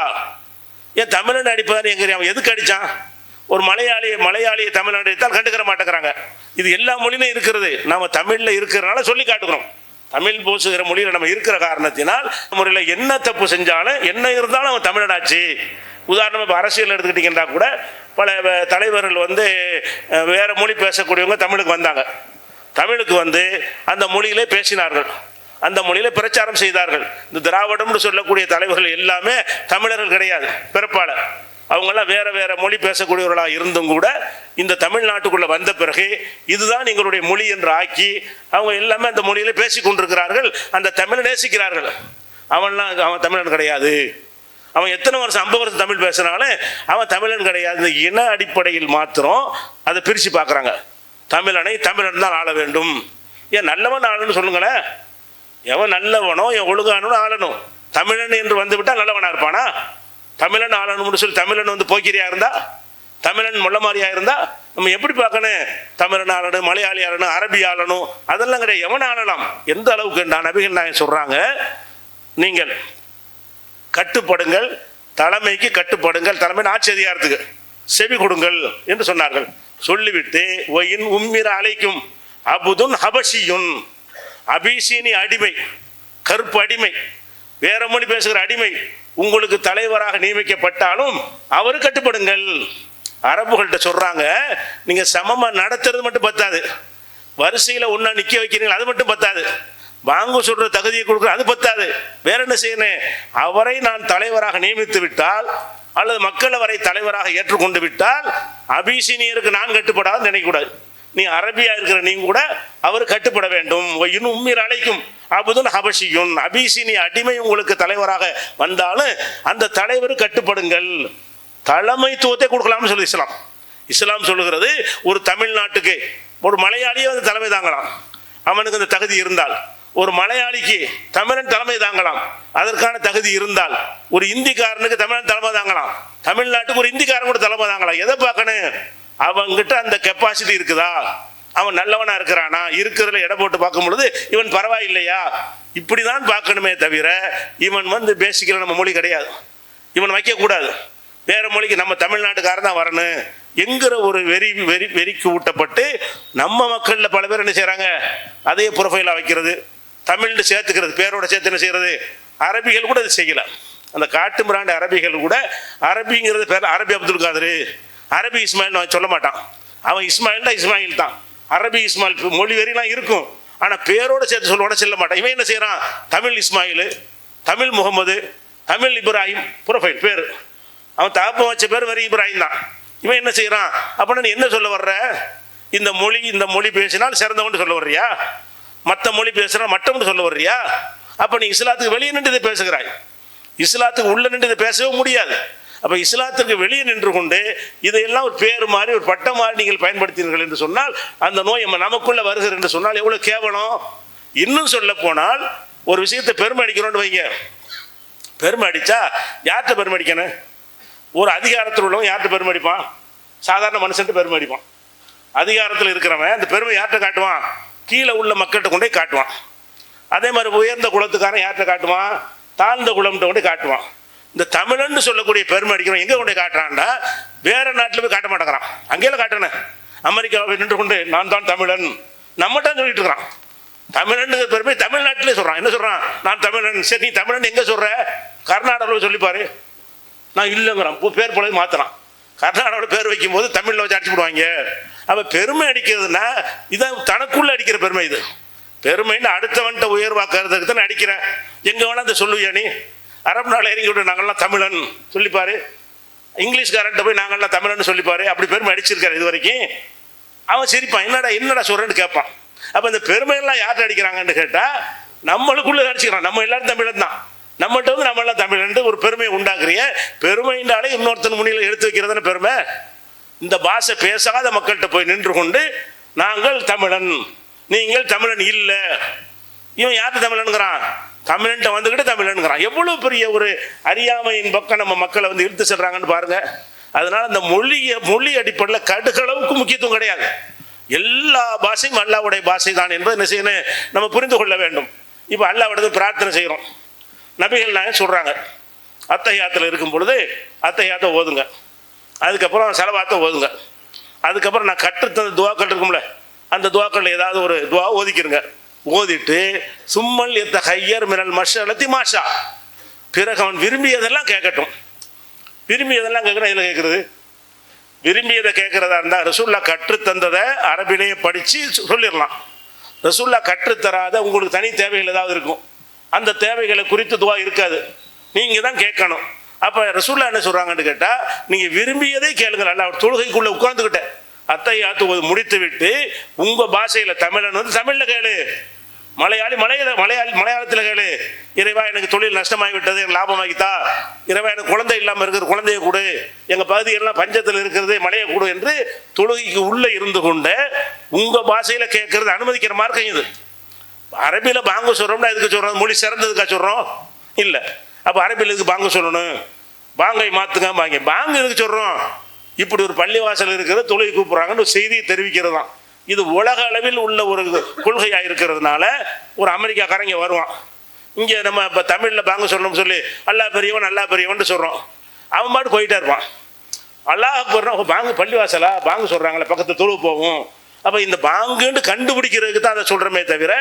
ஏன் தமிழன் அடிப்பதான்னு எங்க அவன் எதுக்கு அடிச்சான்? ஒரு மலையாளியை தமிழன் அடித்தால் கண்டுக்கிற மாட்டேங்கிறாங்க. இது எல்லா மொழியிலும் இருக்கிறது, நாம தமிழ்ல இருக்கிறனால சொல்லி காட்டுக்கிறோம். தமிழ் பேசுகிற மொழியில் நம்ம இருக்கிற காரணத்தினால் முறையில் என்ன தப்பு செஞ்சாலும் என்ன இருந்தாலும் அவன் தமிழனாச்சு. உதாரணமாக இப்போ அரசியல் எடுத்துக்கிட்டிங்கன்னா கூட பல தலைவர்கள் வந்து வேற மொழி பேசக்கூடியவங்க தமிழுக்கு வந்தாங்க, தமிழுக்கு வந்து அந்த மொழியிலே பேசினார்கள், அந்த மொழியில பிரச்சாரம் செய்தார்கள். இந்த திராவிடம்னு சொல்லக்கூடிய தலைவர்கள் எல்லாமே தமிழர்கள் கிடையாது பிறப்பால, அவங்கெல்லாம் வேற வேற மொழி பேசக்கூடியவர்களாக இருந்தும் கூட இந்த தமிழ்நாட்டுக்குள்ள வந்த பிறகு இதுதான் எங்களுடைய மொழி என்று ஆக்கி அவங்க எல்லாமே அந்த மொழியில பேசி கொண்டிருக்கிறார்கள், அந்த தமிழை நேசிக்கிறார்கள். அவன் தமிழன் கிடையாது, அவன் எத்தனை வருஷம் 50 வருஷம் தமிழ் பேசுனாலும் அவன் தமிழன் கிடையாது. இந்த இன அடிப்படையில் மாத்திரம் அதை பிரித்து பார்க்குறாங்க. தமிழனை தமிழன் தான் ஆள வேண்டும். ஏன் நல்லவன் ஆளணும்னு சொல்லுங்களேன். எவன் நல்லவனோ என் ஒழுங்கானோ ஆளணும். தமிழன் என்று வந்து விட்டால் நல்லவனா இருப்பானா? தமிழன் ஆளணும்னு சொல்லி தமிழன் வந்து போக்கிரியா இருந்தா, தமிழன் முள்ளமாரியா இருந்தா நம்ம எப்படி பார்க்கணும்? தமிழன் ஆளணும், மலையாளி ஆளணும், அரபி ஆளணும், அதெல்லாம் கிடையாது. எவன் ஆளலாம்? எந்த அளவுக்கு நபிகள் நாயகம் சொல்றாங்க, நீங்கள் கட்டுப்படுங்கள், தலைமைக்கு கட்டுப்படுங்கள், தலைமையின் ஆட்சி அதிகாரத்துக்கு செவி கொடுங்கள் என்று சொன்னார்கள். சொல்லிவிட்டு ஒயின் உம்மிர அழைக்கும் அபுதுன் ஹபஷியுன், அபிசீனி அடிமை, கருப்பு அடிமை, வேற மொழி பேசுகிற அடிமை உங்களுக்கு தலைவராக நியமிக்கப்பட்டாலும் அவரு கட்டுப்படுங்கள். அரபுகள்கிட்ட சொல்றாங்க, நீங்க சமமா நடத்துறது மட்டும் பத்தாது, வரிசையில ஒன்னா நிக்க வைக்கிறீங்க அது மட்டும் பத்தாது, வாங்க சொல்ற தகுதியை கொடுக்குற அது பத்தாது, வேற என்ன செய்யணும்? அவரை நான் தலைவராக நியமித்து விட்டால் அல்லது மக்கள் அவரை தலைவராக ஏற்றுக்கொண்டு விட்டால் அபிசீனியருக்கு நான் கட்டுப்படாது நினைக்கக்கூடாது. நீ அரபியா இருக்கிற நீங்க கூட அவர் கட்டுப்பட வேண்டும். இன்னும் உம்மீர் அழைக்கும் அபுதுன் ஹபஷியுன், அபிசீனி அடிமை உங்களுக்கு தலைவராக வந்தாலும் அந்த தலைவர் கட்டுப்படுங்கள். தலைமைத்துவத்தை கொடுக்கலாம்னு சொல்லி இஸ்லாம் சொல்லுகிறது. ஒரு தமிழ்நாட்டுக்கு ஒரு மலையாளியே வந்து தலைமை தாங்கலாம், அவனுக்கு அந்த தகுதி இருந்தால். ஒரு மலையாளிக்கு தமிழன் தலைமை தாங்கலாம், அதற்கான தகுதி இருந்தால். ஒரு இந்திக்காரனுக்கு தமிழன் தலைமை தாங்கலாம், தமிழ்நாட்டுக்கு ஒரு இந்திக்காரன் கூட தலைமை தாங்கலாம். எதை பார்க்கணும்? அவங்கிட்ட அந்த கெப்பாசிட்டி இருக்குதா, அவன் நல்லவனா இருக்கிறானா, இருக்கிறதுல எடை போட்டு பார்க்கும் பொழுது இவன் பரவாயில்லையா, இப்படிதான் பார்க்கணுமே தவிர இவன் வந்து பேசிக்கல நம்ம மொழி கிடையாது, இவன் வைக்கக்கூடாது, வேற மொழிக்கு நம்ம தமிழ்நாட்டுக்காரன் தான் வரணும் என்கிற ஒரு வெறிக்கு ஊட்டப்பட்டு நம்ம மக்கள்ல பல பேர் என்ன செய்யறாங்க, அதே ப்ரொஃபைலா வைக்கிறது, தமிழ்னு சேர்த்துக்கிறது, பேரோட சேர்த்து என்ன செய்யறது. அரபிகள் கூட இது செய்யல. அந்த காட்டு மிராண்ட அரபிகள் கூட அரபிங்கிறது பேர் அரபி அப்துல் காதர், அரபி இஸ்மாயில் சொல்ல மாட்டான். அவன் இஸ்மாயில் தான், அரபி இஸ்மாயில் மொழி வெறிலாம் இருக்கும், ஆனா பேரோட சேர்த்து சொல்லுவான செல்ல மாட்டான். இவன் என்ன செய்யறான்? தமிழ் இஸ்மாயில், தமிழ் முகமது, தமிழ் இப்ராஹிம் ப்ரொஃபைல் பேரு, அவன் தாப்பம் வச்ச பேர் வெறி இப்ராஹிம் தான். இவன் என்ன செய்யறான்? அப்படின்னா நீ என்ன சொல்ல வர்ற? இந்த மொழி பேசினால் சிறந்தவன் சொல்ல வர்றியா? மற்ற மொழி பேசுனா மட்டம்னு சொல்ல வர்றியா? அப்போ நீ இஸ்லாத்துக்கு வெளியே நின்று இதை பேசுகிறாய், இஸ்லாத்துக்கு உள்ள நின்று இதை பேசவே முடியாது. அப்போ இஸ்லாத்திற்கு வெளியே நின்று கொண்டு இதையெல்லாம் ஒரு பேர் மாதிரி ஒரு பட்டம் மாதிரி நீங்கள் பயன்படுத்தினீர்கள் என்று சொன்னால் அந்த நோய் நமக்குள்ள வருகிறது என்று சொன்னால் எவ்வளோ கேவலம். இன்னும் சொல்ல போனால் ஒரு விஷயத்தை பெருமை அடிக்கிறோன்னு வைங்க, பெருமை அடித்தா யார்கிட்ட பெருமை அடிக்கணும்? ஒரு அதிகாரத்தில் உள்ளவன் யார்கிட்ட பெருமை அடிப்பான்? சாதாரண மனுஷன்ட்டு பெருமை அடிப்பான். அதிகாரத்தில் இருக்கிறவன் அந்த பெருமை யார்கிட்ட காட்டுவான்? கீழே உள்ள மக்கள்கிட்ட கொண்டே காட்டுவான். அதே மாதிரி உயர்ந்த குலத்துக்காரன் யார்கிட்ட காட்டுவான்? தாழ்ந்த குலம்கிட்ட கொண்டே காட்டுவான். இந்த தமிழன்னு சொல்லக்கூடிய பெருமை அடிக்கிறவன் எங்கே கொண்டே காட்டுறான்டா? வேற நாட்டில் போய் காட்ட மாட்டேங்கிறான். அங்கேயும் காட்டணும். அமெரிக்காவை நின்று கொண்டு நான் தான் தமிழன் நம்மகிட்ட சொல்லிட்டு இருக்கிறான். தமிழன் பெருமை தமிழ்நாட்டிலே சொல்றான். என்ன சொல்றான்? நான் தமிழன். சரி, நீ தமிழன் எங்க சொல்ற? கர்நாடகாவில் சொல்லிப்பாரு. நான் இல்லைங்கிறான். பேர் போல மாத்துறான். கர்நாடகாவில் பேர் வைக்கும் போது தமிழில் வச்சு அடிச்சு விடுவாங்க. அப்ப பெருமை அடிக்கிறதுனா இதான் தனக்குள்ள அடிக்கிற பெருமை. இது பெருமைன்னு அடுத்தவன்ட்ட உயர்வாக்குறதுக்கு தான் அடிக்கிறேன். எங்க வேணா அதை சொல்லுவியா நீ? அரபு நாள் இறங்கி விட்டு நாங்கள்லாம் தமிழன் சொல்லிப்பாரு. இங்கிலீஷ்காரன்ட்ட போய் நாங்கள்லாம் தமிழன் சொல்லிப்பாரு. அப்படி பெருமை அடிச்சிருக்காரு இது வரைக்கும். அவன் சிரிப்பான். என்னடா சொல்றேன்னு கேட்பான். அப்ப இந்த பெருமையெல்லாம் யார்கிட்ட அடிக்கிறாங்கன்னு கேட்டா நம்மளுக்குள்ள அடிச்சுக்கிறான். நம்ம எல்லாரும் தமிழன் தான். நம்மகிட்ட வந்து நம்ம எல்லாம் தமிழன் ஒரு பெருமையை உண்டாக்குறிய. பெருமைண்டாலே இன்னொருத்தன் முன்னிலை எடுத்து வைக்கிறதுன்னு பெருமை. இந்த பாஷை பேசாத மக்கள்கிட்ட போய் நின்று கொண்டு நாங்கள் தமிழன், நீங்கள் தமிழன் இல்லை. இவன் யார்கிட்ட தமிழனுங்கிறான்? தமிழன்ட்ட வந்துக்கிட்டு தமிழனுங்கிறான். எவ்வளவு பெரிய ஒரு அறியாமையின் பக்கம் நம்ம மக்களை வந்து இழுத்து செல்றாங்கன்னு பாருங்க. அதனால அந்த மொழி அடிப்படையில் கடுகளவுக்கு முக்கியத்துவம் கிடையாது. எல்லா பாஷையும் அல்லாவுடைய பாஷை தான் என்பதை என்ன செய்யணும்? நம்ம புரிந்து கொள்ள வேண்டும். இப்போ அல்லாஹ்விடத்தில் பிரார்த்தனை செய்கிறோம். நபிகள் நாயகம் சொல்றாங்க, அத்தஹியாத்தில் இருக்கும் பொழுது அத்தஹியாத்தை ஓதுங்க, அதுக்கப்புறம் ஸலவாத்தை ஓதுங்க, அதுக்கப்புறம் நான் கற்றுத்தந்த துவாக்கள் இருக்கும்ல அந்த துவாக்கள் ஏதாவது ஒரு துவா ஓதிக்கிறங்க. ஓதிட்டு சும்மல் எத்த ஹையர் மினல் மஷலத்தி மாஷா, பிறகு அவன் விரும்பியதெல்லாம் கேட்கட்டும். விரும்பியதெல்லாம் கேட்குறேன். இதில் கேட்குறது விரும்பியதை கேட்குறதா இருந்தால் ரசூல்லா கற்றுத்தந்ததை அரபிலேயே படித்து சொல்லிடலாம். ரசூல்லா கற்றுத்தராத உங்களுக்கு தனி தேவைகள் ஏதாவது இருக்கும், அந்த தேவைகளை குறித்து துவா இருக்காது, நீங்கள் தான் கேட்கணும். அப்போ ரசூல்லா என்ன சொல்கிறாங்கன்னு கேட்டால் நீங்கள் விரும்பியதை கேளுங்கள். அல்ல அவர் தொழுகைக்குள்ளே உட்கார்ந்துக்கிட்ட அத்தையாத்து முடித்து விட்டு உங்கள் பாஷையில் தமிழன் வந்து தமிழில் கேளு, மலையாளத்தில் கேளு. இறைவா எனக்கு தொழில் நஷ்டமாகிவிட்டது, எனக்கு லாபமாகித்தா. இறைவா எனக்கு குழந்தை இல்லாமல் இருக்கிறது, குழந்தையை கொடு. எங்கள் பகுதியெல்லாம் பஞ்சத்தில் இருக்கிறது, மழையை கொடு என்று தொழுகைக்கு உள்ளே இருந்து கொண்டு உங்கள் பாஷையில் கேட்கறது அனுமதிக்கிற மார்க்கம் இது. அரபியில் பாங்கு சொல்கிறோம்னா எதுக்கு சொல்கிறோம்? மொழி சிறந்ததுக்கா சொல்கிறோம்? இல்லை. அப்போ அரபியில் எதுக்கு பாங்கு சொல்லணும்? பாங்கை மாற்றுங்க பாங்க. பாங்கு எதுக்கு சொல்கிறோம்? இப்படி ஒரு பள்ளிவாசல் இருக்கிறது, தொழுகை கூப்பிட்றாங்கன்னு ஒரு செய்தியை தெரிவிக்கிறது தான். இது உலக அளவில் உள்ள ஒரு கொள்கையாக இருக்கிறதுனால ஒரு அமெரிக்காக்காரங்க வருவான். இங்கே நம்ம இப்போ தமிழில் பாங்கு சொல்லணும்னு சொல்லி அல்லாஹ் பெரியவன் அல்லா பெரியவன் சொல்கிறோம். அவன் பாட்டு போயிட்டே இருப்பான். அல்லாஹ் போடுறான், பாங்கு பள்ளிவாசலா பாங்கு சொல்கிறாங்களே பக்கத்தில் தொழுவு போகும். அப்போ இந்த பாங்குன்னு கண்டுபிடிக்கிறதுக்கு தான் அதை சொல்கிறோமே தவிர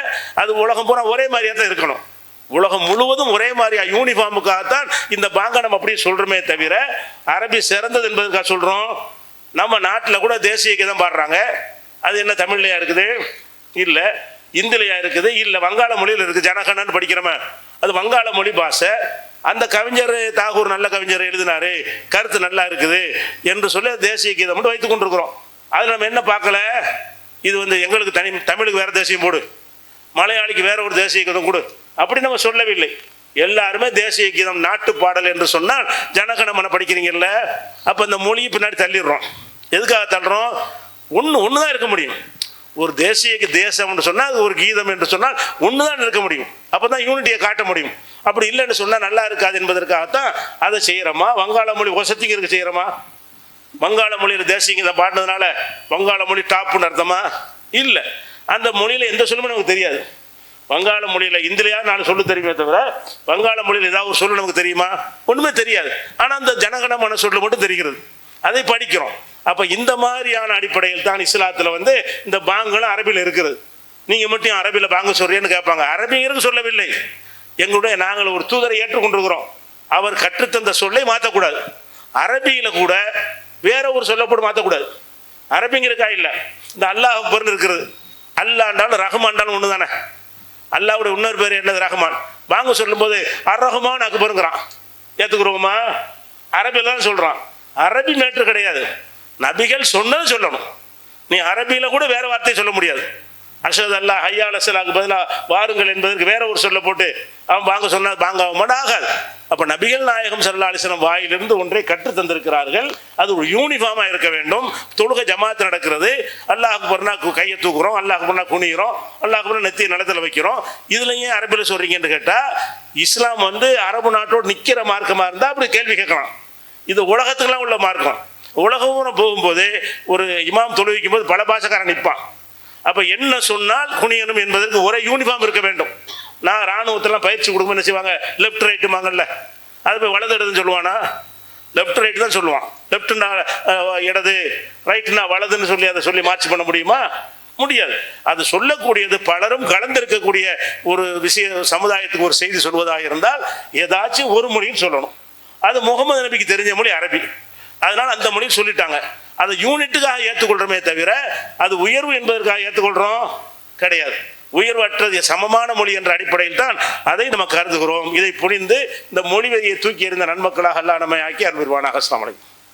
அது உலகம் பூரா ஒரே மாதிரியாக தான் இருக்கணும். உலகம் முழுவதும் ஒரே மாதிரியா யூனிஃபார்முக்காகத்தான் இந்த பாங்கை நம்ம அப்படியே சொல்கிறோமே தவிர அரபி சிறந்தது என்பதுக்காக சொல்கிறோம். நம்ம நாட்டில் கூட தேசிய கீதம் பாடுறாங்க. அது என்ன தமிழ்லையா இருக்குது? இல்லை. இந்திலையா இருக்குது? இல்லை. வங்காள மொழியில் இருக்குது. ஜனகணன்னு படிக்கிறோமே, அது வங்காள மொழி பாஷை. அந்த கவிஞர் தாகூர் நல்ல கவிஞர் எழுதினாரு, கருத்து நல்லா இருக்குது என்று சொல்லி தேசிய கீதம் மட்டும் வைத்து கொண்டிருக்கிறோம். அதில் நம்ம என்ன பார்க்கல? இது வந்து எங்களுக்கு தமிழுக்கு வேற தேசியம் போடு, மலையாளிக்கு வேற ஒரு தேசிய கீதம் கொடு, அப்படி நம்ம சொல்லவில்லை. எல்லாருமே தேசிய கீதம் நாட்டு பாடல் என்று சொன்னால் ஜனகணமன படிக்கிறீங்கல்ல, அப்போ இந்த மொழியை பின்னாடி தள்ளிடுறோம். எதுக்காக தள்ளுறோம்? ஒன்று தான் இருக்க முடியும். ஒரு தேசம்னு சொன்னால் அது ஒரு கீதம் என்று சொன்னால் ஒன்று தான் இருக்க முடியும். அப்போ தான் யூனிட்டியை காட்ட முடியும். அப்படி இல்லைன்னு சொன்னால் நல்லா இருக்காது என்பதற்காகத்தான் அதை செய்கிறோமா? வங்காள மொழி ஒசத்திங்கிறதுக்கு செய்கிறோமா? வங்காள மொழியில் தேசிய கீதம் பாடினதுனால வங்காள மொழி டாப்புன்னு அர்த்தமா? இல்லை. அந்த மொழியில் எந்த சொல்லுமே நமக்கு தெரியாது. வங்காள மொழியில் இந்திலையா 4 சொல்லு தெரியுமே தவிர வங்காள மொழியில் ஏதாவது ஒரு சொல்லு நமக்கு தெரியுமா? ஒன்றுமே தெரியாது. ஆனால் அந்த ஜனகணமன சொல்லு மட்டும் தெரிகிறது, அதை படிக்கிறோம். அப்போ இந்த மாதிரியான அடிப்படையில் தான் இஸ்லாத்தில் வந்து இந்த பாங்குகளும் அரபியில் இருக்கிறது. நீங்கள் மட்டும் அரபியில் பாங்கு சொல்றீன்னு கேட்பாங்க. அரபிங்கிறது சொல்லவில்லை. நாங்கள் ஒரு தூதரை ஏற்றுக்கொண்டிருக்கிறோம். அவர் கற்றுத்தந்த சொல்லை மாற்றக்கூடாது. அரபியில் கூட வேற ஒரு சொல்ல போட்டு மாற்றக்கூடாது. அரபிங்கிறக்கா இல்லை. இந்த அல்லாஹ் அக்பர்னு இருக்கிறது. அல்லாண்டாலும் ரஹ்மான்டாலும் ஒன்று தானே. அல்லாவுடைய இன்னொரு பேர் என்னது? ரஹ்மான். பாங்கு சொல்லும்போது அர் ரஹ்மான் அக்பருங்கிறான். ஏற்றுக்குறோமா? அரபியில் தான் சொல்கிறான். அரபி மேட்ரு கிடையாது. நபிகள் சொன்னது சொல்லணும். நீ அரபியில் கூட வேற வார்த்தையை சொல்ல முடியாது. அஷஹது அல்லாஹ் ஹய்யா அலல் ஸலாக்கு பதிலாக வாருங்கள் என்பதற்கு வேற ஒரு சொல்ல போட்டு அவன் வாங்க சொன்ன வாங்க மடாகாது. அப்போ நபிகள் நாயகம் ஸல்லல்லாஹு அலைஹி வஸல்லம் வாயிலிருந்து ஒன்றை கற்று தந்திருக்கிறார்கள். அது ஒரு யூனிஃபார்மாக இருக்க வேண்டும். தொழுகை ஜமாத் நடக்கிறது, அல்லாஹ் அக்பர்னா கையை தூக்குறோம், அல்லாஹ் அக்பர்னா குனிகிறோம், அல்லாஹ் அக்பர்னா நெத்தியை நிலத்தில் வைக்கிறோம். இதுல ஏன் அரபியில் சொல்றீங்கன்னு கேட்டால், இஸ்லாம் அரபு நாட்டோடு நிற்கிற மார்க்கமாக இருந்தால் அப்படி கேள்வி கேட்கலாம். இது உலகத்துக்கெல்லாம் உள்ள மார்க்கம். உலகம் போகும்போது ஒரு இமாம் தொழுவிக்கும் போது பல பாஷக்காரன் நிற்பான். அப்போ என்ன சொன்னால் குனியணும் என்பதற்கு ஒரே யூனிஃபார்ம் இருக்க வேண்டும். நான் இராணுவத்தெல்லாம் பயிற்சி கொடுக்கும் என்ன செய்வாங்க, லெஃப்ட் ரைட்டுமாங்கல்ல, அது போய் வலது இடதுன்னு சொல்லுவானா? லெஃப்ட் ரைட்டு தான் சொல்லுவான். லெஃப்ட்னா இடது, ரைட்டுனா வலதுன்னு சொல்லி அதை சொல்லி மார்ச் பண்ண முடியுமா? முடியாது. அது சொல்லக்கூடியது பலரும் கலந்திருக்கக்கூடிய ஒரு விஷய, சமுதாயத்துக்கு ஒரு செய்தி சொல்வதாக இருந்தால் ஏதாச்சும் ஒரு மொழின்னு சொல்லணும். அது முகமது நபிக்கு தெரிஞ்ச மொழி அரபி, அதனால் அந்த மொழியை சொல்லிட்டாங்க. அதை யூனிட்டுக்காக ஏற்றுக்கொள்றோமே தவிர அது உயர்வு என்பதற்காக ஏற்றுக்கொள்கிறோம் கிடையாது. உயர்வற்றது சமமான மொழி என்ற அடிப்படையில் தான் அதை நம்ம கருதுகிறோம். இதை புரிந்து இந்த மொழி வரியை தூக்கி எறிந்த நன்மக்களாக அல்லாஹ் நம்மை ஆக்கி அருள்வானாக. அஸ்ஸலாமு அலைக்கும்.